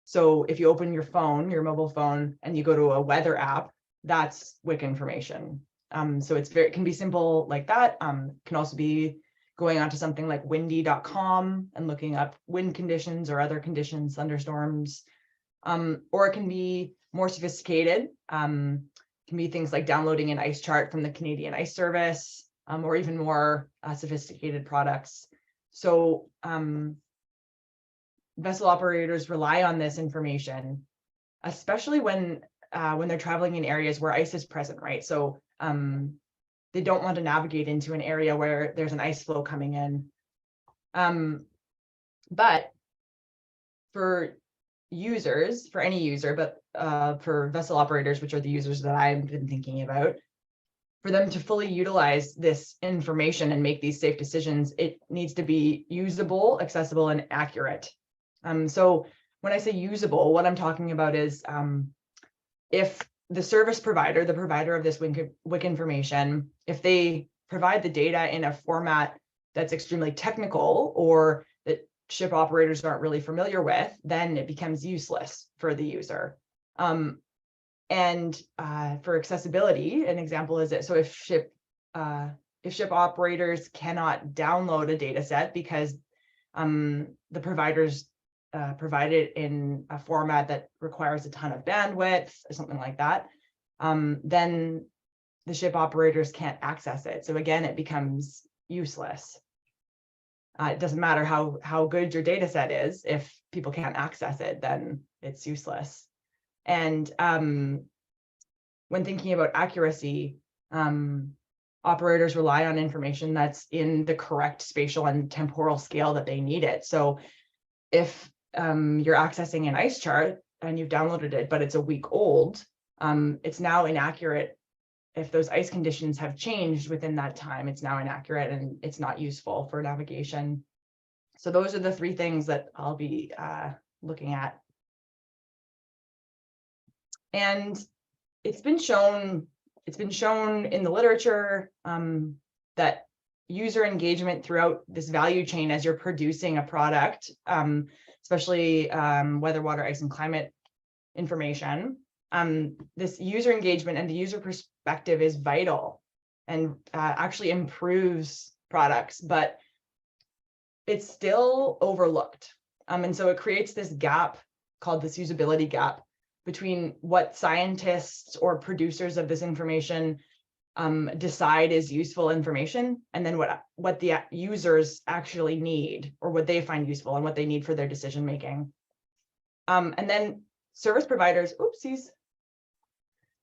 So if you open your phone, your mobile phone, and you go to a weather app, that's WIC information. So it can be simple like that. Can also be going onto something like windy.com and looking up wind conditions or other conditions, thunderstorms, or it can be more sophisticated. Can be things like downloading an ice chart from the Canadian Ice Service, or even more sophisticated products. So vessel operators rely on this information, especially when they're traveling in areas where ice is present, right? So they don't want to navigate into an area where there's an ice flow coming in. But for users, for any user, but for vessel operators, which are the users that I've been thinking about, for them to fully utilize this information and make these safe decisions, it needs to be usable, accessible, and accurate. So when I say usable, what I'm talking about is if the service provider, the provider of this WIC information, if they provide the data in a format that's extremely technical or that ship operators aren't really familiar with, then it becomes useless for the user. And for accessibility, an example is so if ship operators cannot download a data set because the providers provide it in a format that requires a ton of bandwidth or something like that, then the ship operators can't access it. So again, it becomes useless. It doesn't matter how good your data set is. If people can't access it, then it's useless. And when thinking about accuracy, operators rely on information that's in the correct spatial and temporal scale that they need it. So if you're accessing an ice chart and you've downloaded it, but it's a week old, it's now inaccurate. If those ice conditions have changed within that time, it's now inaccurate and it's not useful for navigation. So those are the three things that I'll be looking at. And it's been shown in the literature that user engagement throughout this value chain as you're producing a product, especially weather, water, ice, and climate information, this user engagement and the user perspective is vital and actually improves products, but it's still overlooked. And so it creates this gap called this usability gap between what scientists or producers of this information decide is useful information, and then what the users actually need, or what they find useful and what they need for their decision making. And then service providers,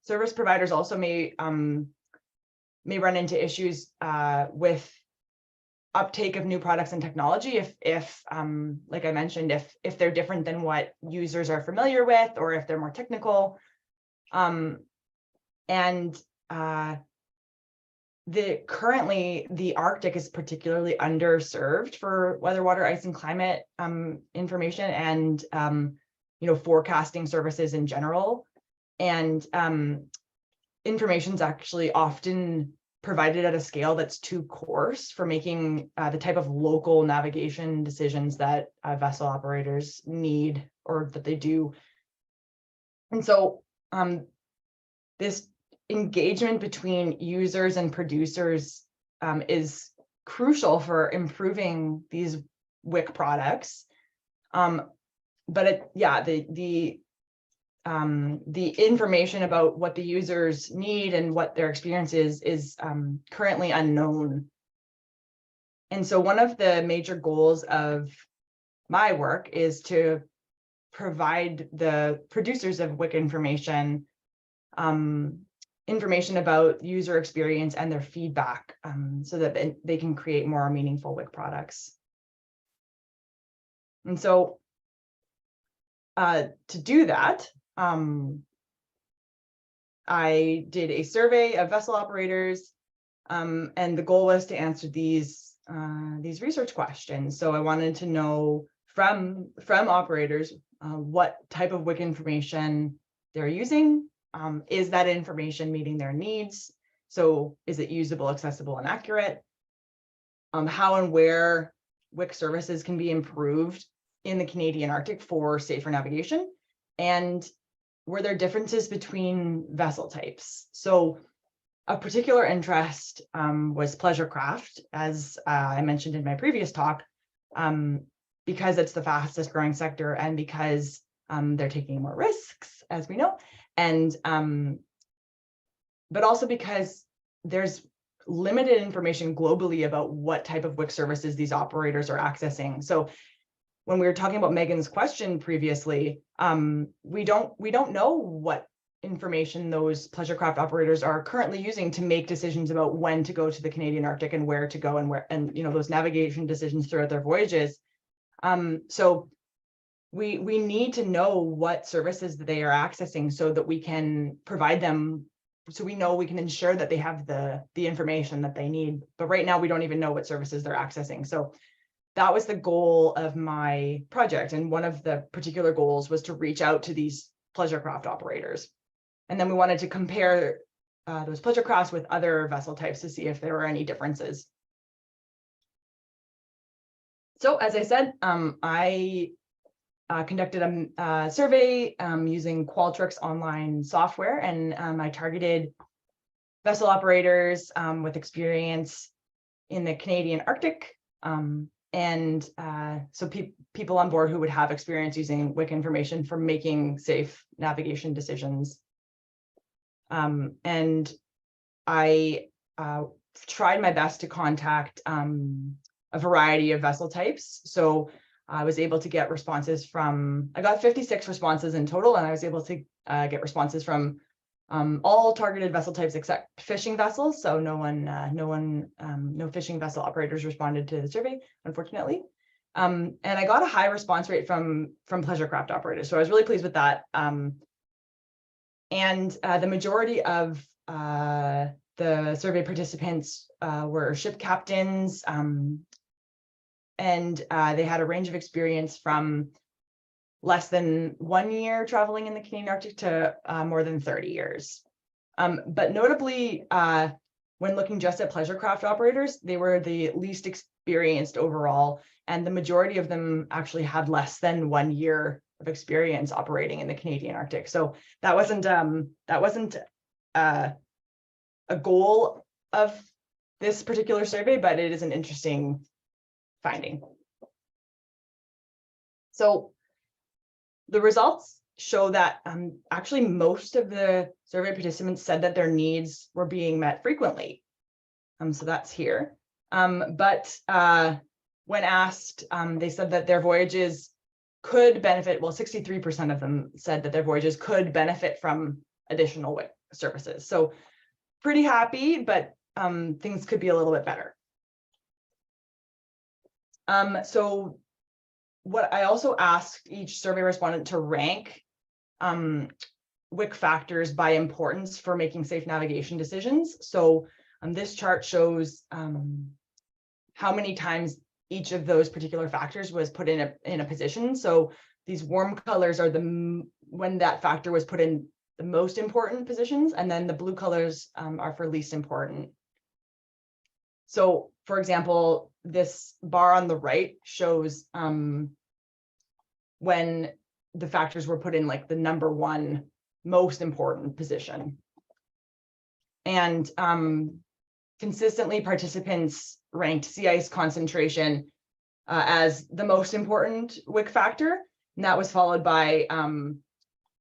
service providers also may run into issues with uptake of new products and technology if like I mentioned, if they're different than what users are familiar with, or if they're more technical. Currently the Arctic is particularly underserved for weather, water, ice, and climate information and forecasting services in general. And information is actually often provided at a scale that's too coarse for making the type of local navigation decisions that vessel operators need or that they do. And so this engagement between users and producers is crucial for improving these WIC products. But the information about what the users need and what their experience is currently unknown. And so one of the major goals of my work is to provide the producers of WIC information information about user experience and their feedback so that they can create more meaningful WIC products. And so to do that, I did a survey of vessel operators, and the goal was to answer these research questions. So I wanted to know from operators what type of WIC information they're using. Is that information meeting their needs? So is it usable, accessible, and accurate? How and where WIC services can be improved in the Canadian Arctic for safer navigation? And were there differences between vessel types? So a particular interest was pleasure craft, as I mentioned in my previous talk, because it's the fastest growing sector and because they're taking more risks, as we know, and but also because there's limited information globally about what type of WIC services these operators are accessing. So when we were talking about Megan's question previously, we don't know what information those pleasure craft operators are currently using to make decisions about when to go to the Canadian Arctic and where to go and those navigation decisions throughout their voyages. So we need to know what services they are accessing so that we can provide them we know we can ensure that they have the information that they need. But right now we don't even know what services they're accessing. So that was the goal of my project. And one of the particular goals was to reach out to these pleasure craft operators. And then we wanted to compare those pleasure crafts with other vessel types to see if there were any differences. So as I said, I conducted a survey using Qualtrics online software, and I targeted vessel operators with experience in the Canadian Arctic, and so people on board who would have experience using WIC information for making safe navigation decisions. And I tried my best to contact a variety of vessel types. So I was able to get responses from, I got 56 responses in total, and I was able to get responses from all targeted vessel types except fishing vessels. So no fishing vessel operators responded to the survey, unfortunately. And I got a high response rate from pleasure craft operators. So I was really pleased with that. And the majority of the survey participants were ship captains, and they had a range of experience from less than 1 year traveling in the Canadian Arctic to more than 30 years. But notably, when looking just at pleasure craft operators, they were the least experienced overall, and the majority of them actually had less than 1 year of experience operating in the Canadian Arctic. So that wasn't a goal of this particular survey, but it is an interesting finding. So the results show that actually most of the survey participants said that their needs were being met frequently. So that's here. But when asked, they said that their voyages could benefit, well, 63% of them said that their voyages could benefit from additional WIC services. So pretty happy, but things could be a little bit better. So what I also asked each survey respondent to rank WIC factors by importance for making safe navigation decisions. So this chart shows how many times each of those particular factors was put in a position. So these warm colors are when that factor was put in the most important positions, and then the blue colors are for least important. So for example, this bar on the right shows when the factors were put in like the #1 most important position. And consistently participants ranked sea ice concentration as the most important WIC factor. And that was followed by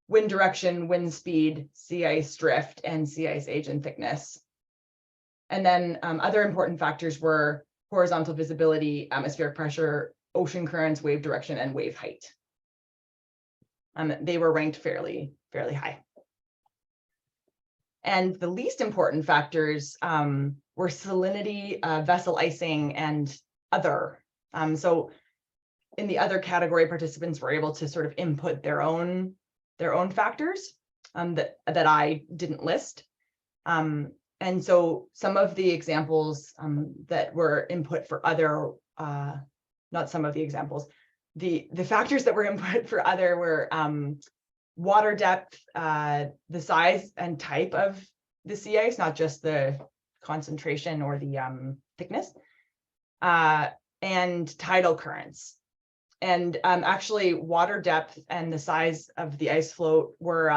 wind direction, wind speed, sea ice drift, and sea ice age and thickness. And then other important factors were horizontal visibility, atmospheric pressure, ocean currents, wave direction, and wave height. They were ranked fairly high. And the least important factors were salinity, vessel icing, and other. So in the other category, participants were able to sort of input their own factors that I didn't list. And so some of the examples that were input for other, not some of the examples, the factors that were input for other were water depth, the size and type of the sea ice, not just the concentration or the thickness, and tidal currents. And actually water depth and the size of the ice float were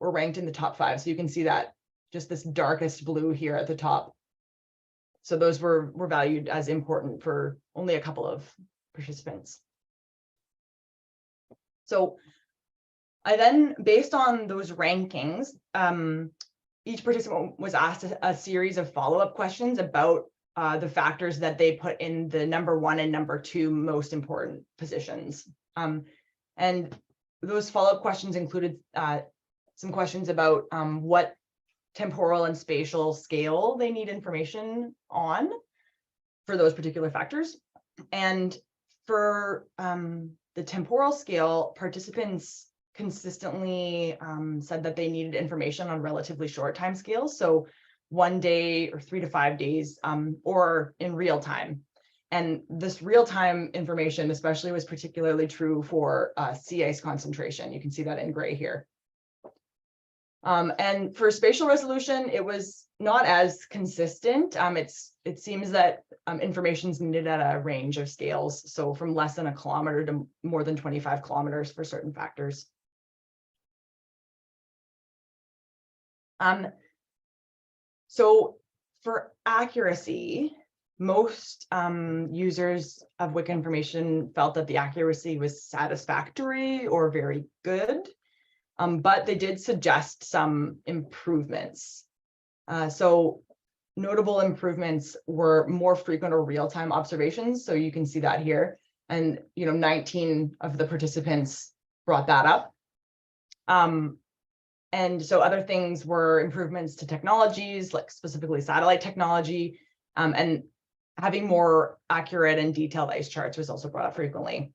ranked in the top 5. So you can see that just this darkest blue here at the top. So those were valued as important for only a couple of participants. So I then, based on those rankings, each participant was asked a series of follow-up questions about the factors that they put in the #1 and #2 most important positions. And those follow-up questions included some questions about what temporal and spatial scale they need information on for those particular factors. And for the temporal scale, participants consistently said that they needed information on relatively short time scales. So 1 day or 3 to 5 days, or in real time. And this real-time information especially was particularly true for sea ice concentration. You can see that in gray here. And for spatial resolution, it was not as consistent. It seems that information is needed at a range of scales, so from less than 1 kilometer to more than 25 kilometers for certain factors. So for accuracy, most users of WIC information felt that the accuracy was satisfactory or very good, but they did suggest some improvements. So notable improvements were more frequent or real-time observations. So you can see that here. And 19 of the participants brought that up. And so other things were improvements to technologies, like specifically satellite technology, and having more accurate and detailed ice charts was also brought up frequently,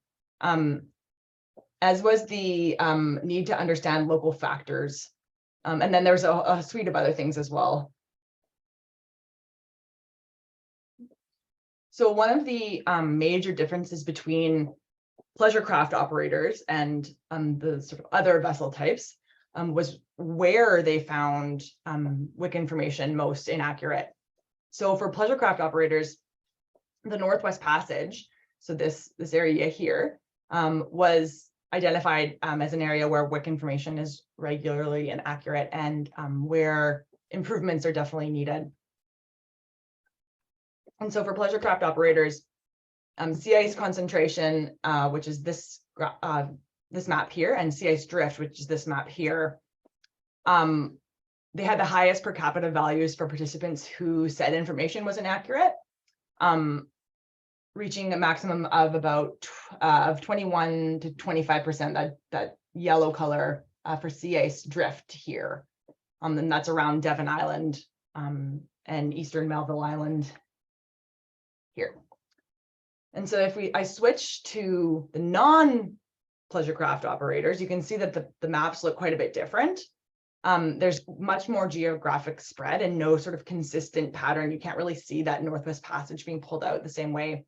as was the need to understand local factors. And then there's a suite of other things as well. So one of the major differences between pleasure craft operators and the sort of other vessel types was where they found WIC information most inaccurate. So for pleasure craft operators, the Northwest Passage, so this area here, was identified as an area where WIC information is regularly inaccurate and where improvements are definitely needed. And so for pleasure craft operators, sea ice concentration, which is this map here, and sea ice drift, which is this map here, they had the highest per capita values for participants who said information was inaccurate, reaching a maximum of about 21 to 25%, that yellow color for sea ice drift here. And that's around Devon Island and Eastern Melville Island here. And so if I switch to the non-pleasure craft operators, you can see that the maps look quite a bit different. There's much more geographic spread and no sort of consistent pattern. You can't really see that Northwest Passage being pulled out the same way.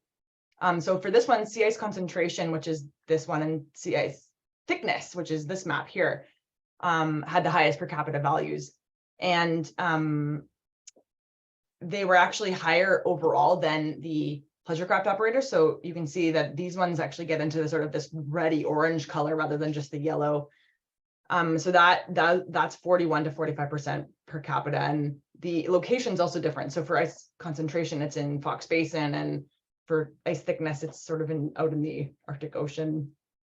So for this one, sea ice concentration, which is this one, and sea ice thickness, which is this map here, had the highest per capita values. And they were actually higher overall than the pleasure craft operators. So you can see that these ones actually get into the sort of this reddy orange color rather than just the yellow. So that's 41 to 45% per capita, and the location's also different. So for ice concentration, it's in Fox Basin, and for ice thickness, it's sort of out in the Arctic Ocean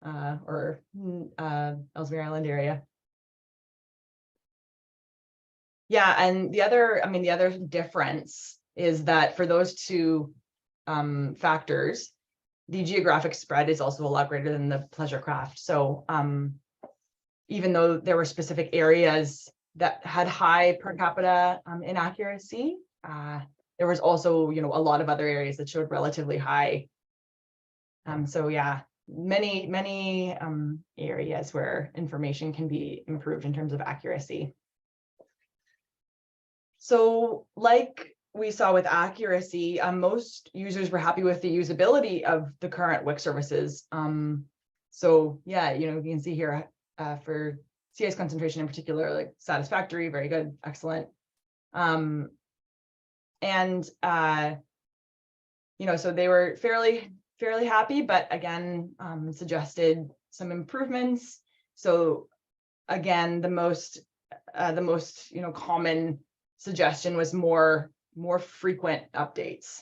or Ellesmere Island area. Yeah, and the other difference is that for those two factors, the geographic spread is also a lot greater than the pleasure craft. So even though there were specific areas that had high per capita inaccuracy, there was also, a lot of other areas that showed relatively high. So yeah, many areas where information can be improved in terms of accuracy. So like we saw with accuracy, most users were happy with the usability of the current WIC services. So yeah, you can see here for sea ice concentration in particular, like satisfactory, very good, excellent. So they were fairly happy, but again, suggested some improvements. So again, the most common suggestion was more frequent updates.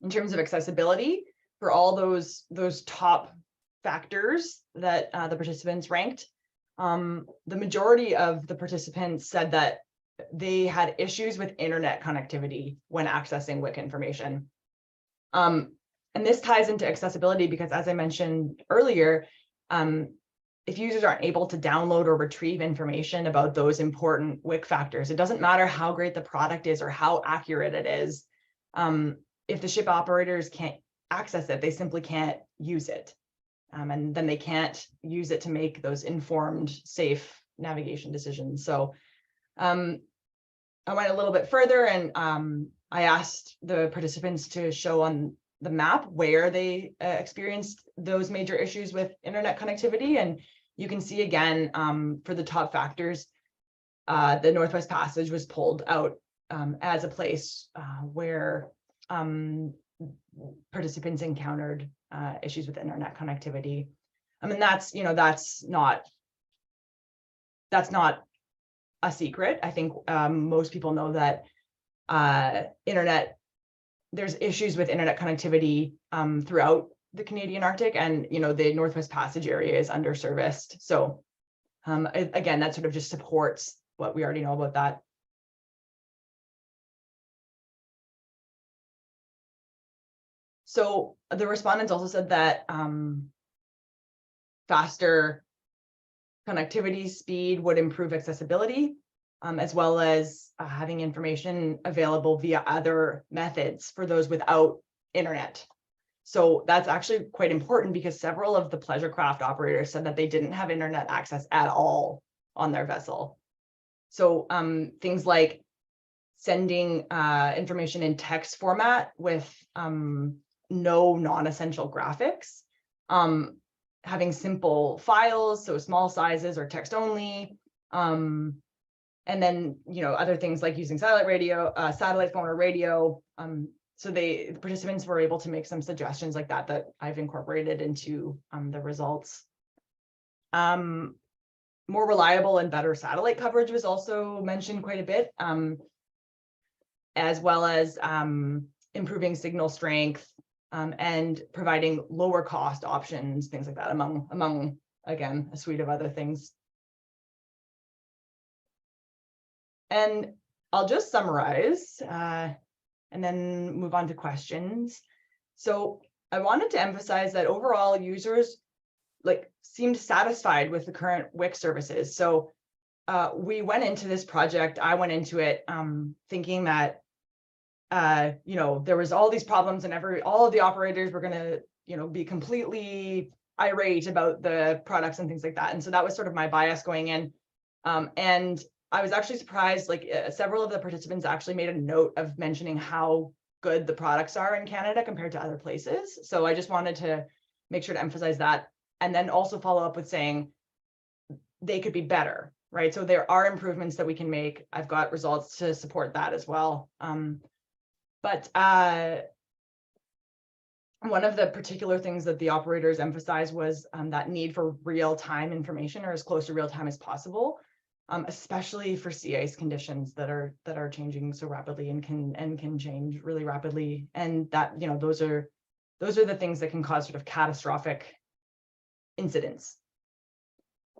In terms of accessibility, for all those top factors that the participants ranked, the majority of the participants said that they had issues with internet connectivity when accessing WIC information. And this ties into accessibility because, as I mentioned earlier, if users aren't able to download or retrieve information about those important WIC factors, it doesn't matter how great the product is or how accurate it is. If the ship operators can't access it. They simply can't use it. And then they can't use it to make those informed, safe navigation decisions. So I went a little bit further, and I asked the participants to show on the map where they experienced those major issues with internet connectivity. And you can see again, for the top factors, the Northwest Passage was pulled out as a place where participants encountered issues with internet connectivity. I mean, that's not a secret. I think most people know that there's issues with internet connectivity throughout the Canadian Arctic, and the Northwest Passage area is underserviced. So again, that sort of just supports what we already know about that. So the respondents also said that faster connectivity speed would improve accessibility, as well as having information available via other methods for those without internet. So that's actually quite important, because several of the pleasure craft operators said that they didn't have internet access at all on their vessel. So things like sending information in text format with no non-essential graphics, having simple files, so small sizes or text only, and then other things like using satellite phone or radio. So the participants were able to make some suggestions like that I've incorporated into the results. More reliable and better satellite coverage was also mentioned quite a bit, as well as improving signal strength, and providing lower cost options, things like that, among again, a suite of other things. And I'll just summarize and then move on to questions. So I wanted to emphasize that overall users seemed satisfied with the current WIC services. So we went into this project, I went into it thinking that there was all these problems, and all of the operators were going to be completely irate about the products and things like that. And so that was sort of my bias going in. And I was actually surprised, several of the participants actually made a note of mentioning how good the products are in Canada compared to other places. So I just wanted to make sure to emphasize that, and then also follow up with saying they could be better, right? So there are improvements that we can make. I've got results to support that as well. But one of the particular things that the operators emphasized was that need for real-time information, or as close to real-time as possible, especially for sea ice conditions that are changing so rapidly and can change really rapidly. And that those are the things that can cause sort of catastrophic incidents.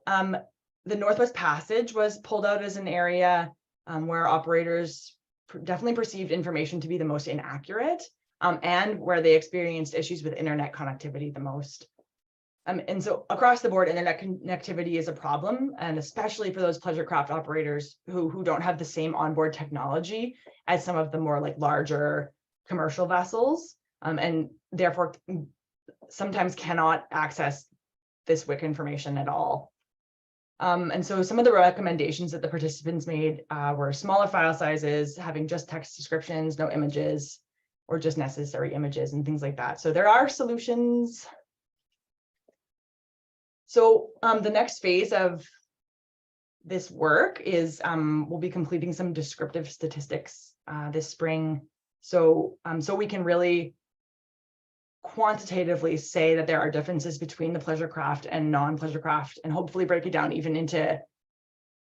The Northwest Passage was pulled out as an area where operators definitely perceived information to be the most inaccurate, and where they experienced issues with internet connectivity the most. And so across the board, internet connectivity is a problem, and especially for those pleasure craft operators who don't have the same onboard technology as some of the more larger commercial vessels, and therefore sometimes cannot access this WIC information at all. And so some of the recommendations that the participants made were smaller file sizes, having just text descriptions, no images, or just necessary images and things like that. So there are solutions. So the next phase of this work is we'll be completing some descriptive statistics this spring. So we can really quantitatively say that there are differences between the pleasure craft and non-pleasure craft, and hopefully break it down even into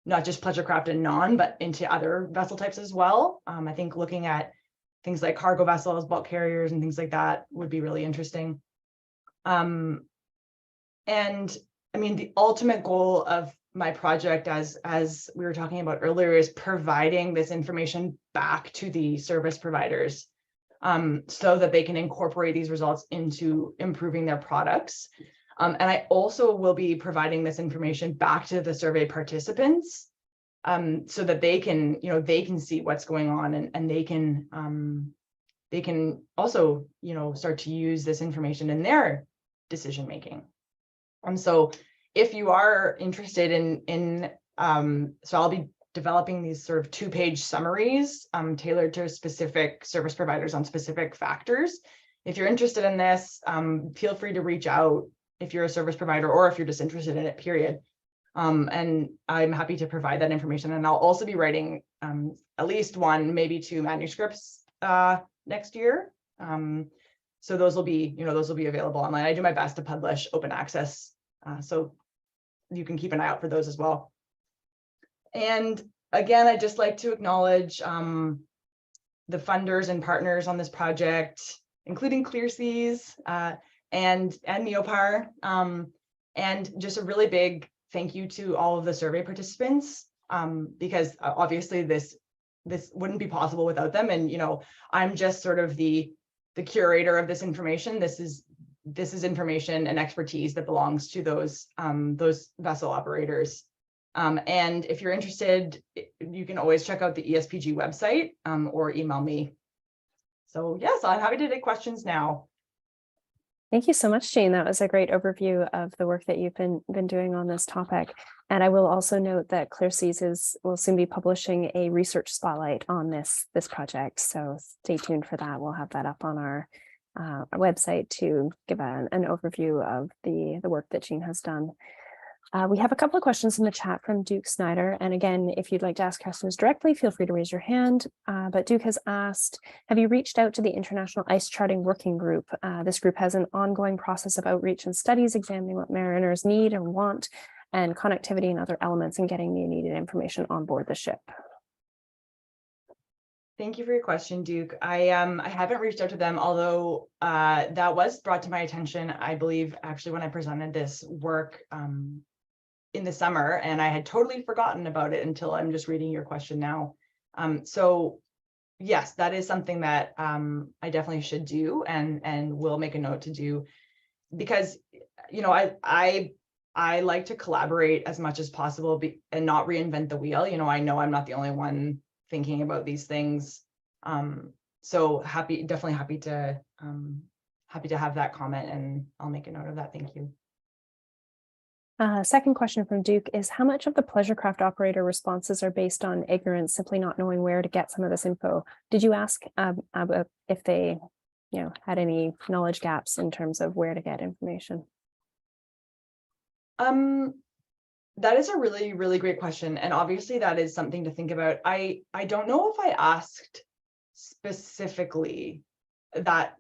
not just pleasure craft and non, but into other vessel types as well. I think looking at things like cargo vessels, bulk carriers, and things like that would be really interesting. And I mean, the ultimate goal of my project, as we were talking about earlier, is providing this information back to the service providers, so that they can incorporate these results into improving their products. And I also will be providing this information back to the survey participants, so that they can, they can see what's going on, and they can they can also, start to use this information in their decision making. And so if you are interested so I'll be developing these sort of 2-page summaries tailored to specific service providers on specific factors. If you're interested in this, feel free to reach out if you're a service provider or if you're just interested in it, period. And I'm happy to provide that information. And I'll also be writing at least 1, maybe 2 manuscripts next year. So those will be, available online. I do my best to publish open access, so you can keep an eye out for those as well. And again, I'd just like to acknowledge the funders and partners on this project, including ClearSeas and Neopar, and just a really big thank you to all of the survey participants, because obviously this wouldn't be possible without them. And I'm just sort of the curator of this information. This is information and expertise that belongs to those vessel operators. And if you're interested, you can always check out the ESPG website or email me. So yes, I'm happy to take questions now. Thank you so much, Jean. That was a great overview of the work that you've been doing on this topic. And I will also note that ClearSeas will soon be publishing a research spotlight on this project. So stay tuned for that. We'll have that up on our website to give an overview of the work that Jean has done. We have a couple of questions in the chat from Duke Snyder. And again, if you'd like to ask questions directly, feel free to raise your hand. But Duke has asked, have you reached out to the International Ice Charting Working Group? This group has an ongoing process of outreach and studies examining what mariners need and want, and connectivity and other elements in getting the needed information on board the ship. Thank you for your question, Duke. I haven't reached out to them, although that was brought to my attention, I believe, actually, when I presented this work in the summer, and I had totally forgotten about it until I'm just reading your question now. So yes, that is something that I definitely should do and will make a note to do, because I like to collaborate as much as possible and not reinvent the wheel. I know I'm not the only one thinking about these things. So definitely happy to have that comment, and I'll make a note of that. Thank you. Second question from Duke is, how much of the pleasure craft operator responses are based on ignorance, simply not knowing where to get some of this info? Did you ask if they had any knowledge gaps in terms of where to get information? That is a really, really great question. And obviously that is something to think about. I don't know if I asked specifically that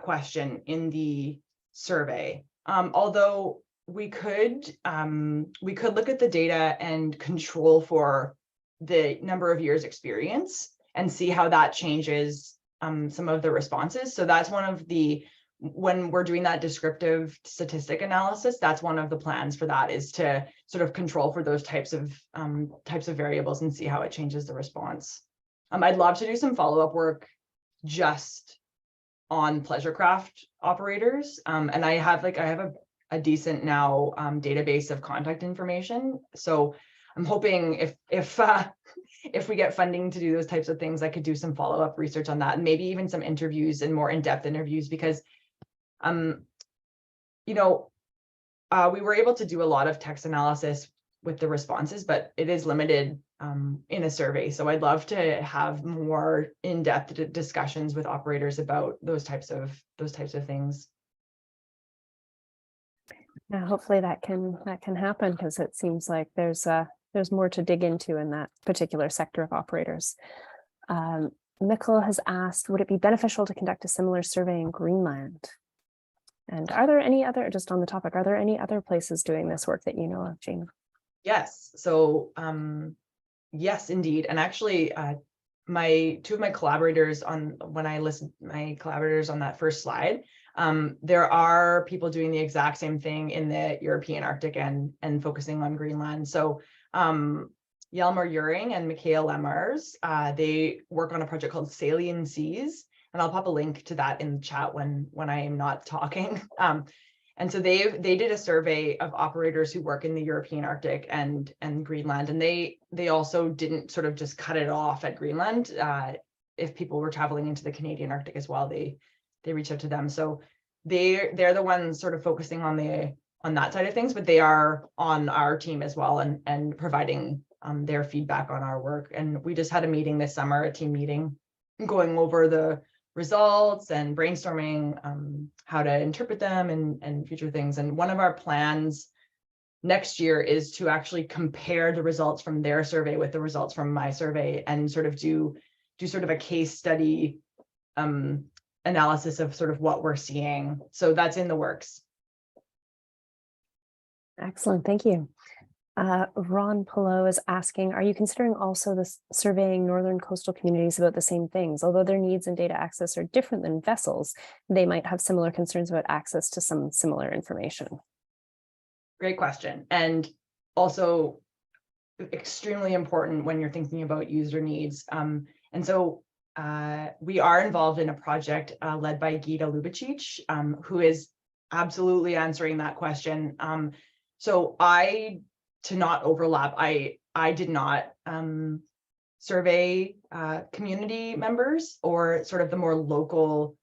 question in the survey, although we could look at the data and control for the number of years experience and see how that changes some of the responses. So that's one of when we're doing that descriptive statistic analysis, that's one of the plans for that, is to sort of control for those types of variables and see how it changes the response. I'd love to do some follow-up work just on pleasure craft operators, and I have a decent now database of contact information. So I'm hoping if we get funding to do those types of things, I could do some follow-up research on that, and maybe even some interviews and more in-depth interviews, because we were able to do a lot of text analysis with the responses, but it is limited in a survey. So I'd love to have more in-depth discussions with operators about those types of things. Yeah, hopefully that can happen, because it seems like there's more to dig into in that particular sector of operators. Mikkel has asked, would it be beneficial to conduct a similar survey in Greenland? And are there any other, just on the topic, are there any other places doing this work that you know of, Jean? Yes. So yes, indeed. And actually, two of my collaborators when I listed my collaborators on that first slide, there are people doing the exact same thing in the European Arctic and focusing on Greenland. So Jelmer Uring and Michael Lemmers, they work on a project called Saline Seas, and I'll pop a link to that in the chat when I am not talking. And so they did a survey of operators who work in the European Arctic and Greenland, and they also didn't sort of just cut it off at Greenland. if people were traveling into the Canadian Arctic as well, they reach out to them. So they're the ones sort of focusing on that side of things, but they are on our team as well and providing their feedback on our work. And we just had a meeting this summer, a team meeting, going over the results and brainstorming how to interpret them and future things. And one of our plans next year is to actually compare the results from their survey with the results from my survey and sort of do sort of a case study analysis of sort of what we're seeing. So that's in the works. Excellent, thank you. Ron Pillow is asking, are you considering also surveying northern coastal communities about the same things? Although their needs and data access are different than vessels, they might have similar concerns about access to some similar information. Great question. And also extremely important when you're thinking about user needs. And so we are involved in a project led by Gita Lubicic, who is absolutely answering that question. So to not overlap, I did not survey community members or sort of the more local,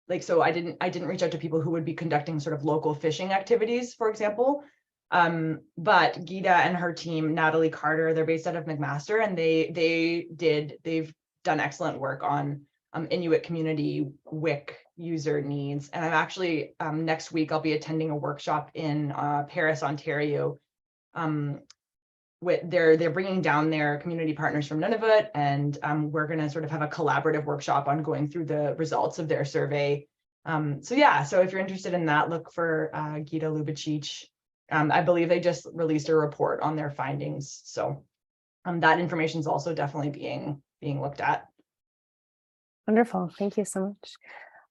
like, so I didn't reach out to people who would be conducting sort of local fishing activities, for example. But Gita and her team, Natalie Carter, they're based out of McMaster, and they've done excellent work on Inuit community WIC user needs. And I'm actually next week I'll be attending a workshop in Paris, Ontario. They're bringing down their community partners from Nunavut, and we're going to sort of have a collaborative workshop on going through the results of their survey. So if you're interested in that, look for Gita Lubicic. I believe they just released a report on their findings, so that information is also definitely being looked at. Wonderful, thank you so much.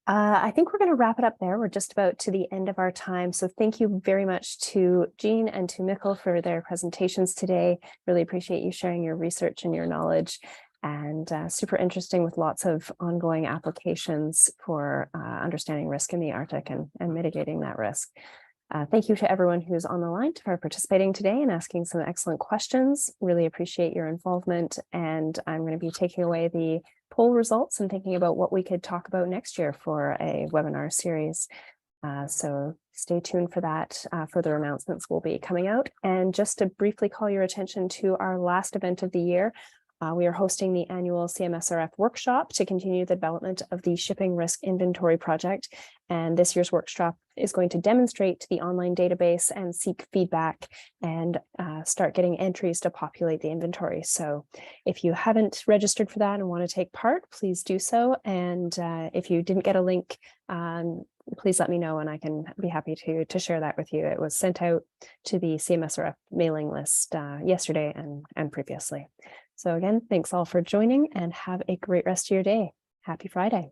I think we're going to wrap it up there. We're just about to the end of our time. So thank you very much to Jean and to Mikkel for their presentations today. Really appreciate you sharing your research and your knowledge, and super interesting with lots of ongoing applications for understanding risk in the Arctic and mitigating that risk. Thank you to everyone who's on the line for participating today and asking some excellent questions. Really appreciate your involvement, and I'm going to be taking away the poll results and thinking about what we could talk about next year for a webinar series. So stay tuned for that. Further announcements will be coming out. And just to briefly call your attention to our last event of the year, we are hosting the annual CMSRF workshop to continue the development of the Shipping Risk Inventory project. And this year's workshop is going to demonstrate the online database and seek feedback and start getting entries to populate the inventory. So if you haven't registered for that and want to take part, please do so. And if you didn't get a link, please let me know and I can be happy to share that with you. It was sent out to the CMSRF mailing list yesterday and previously. So again, thanks all for joining and have a great rest of your day. Happy Friday.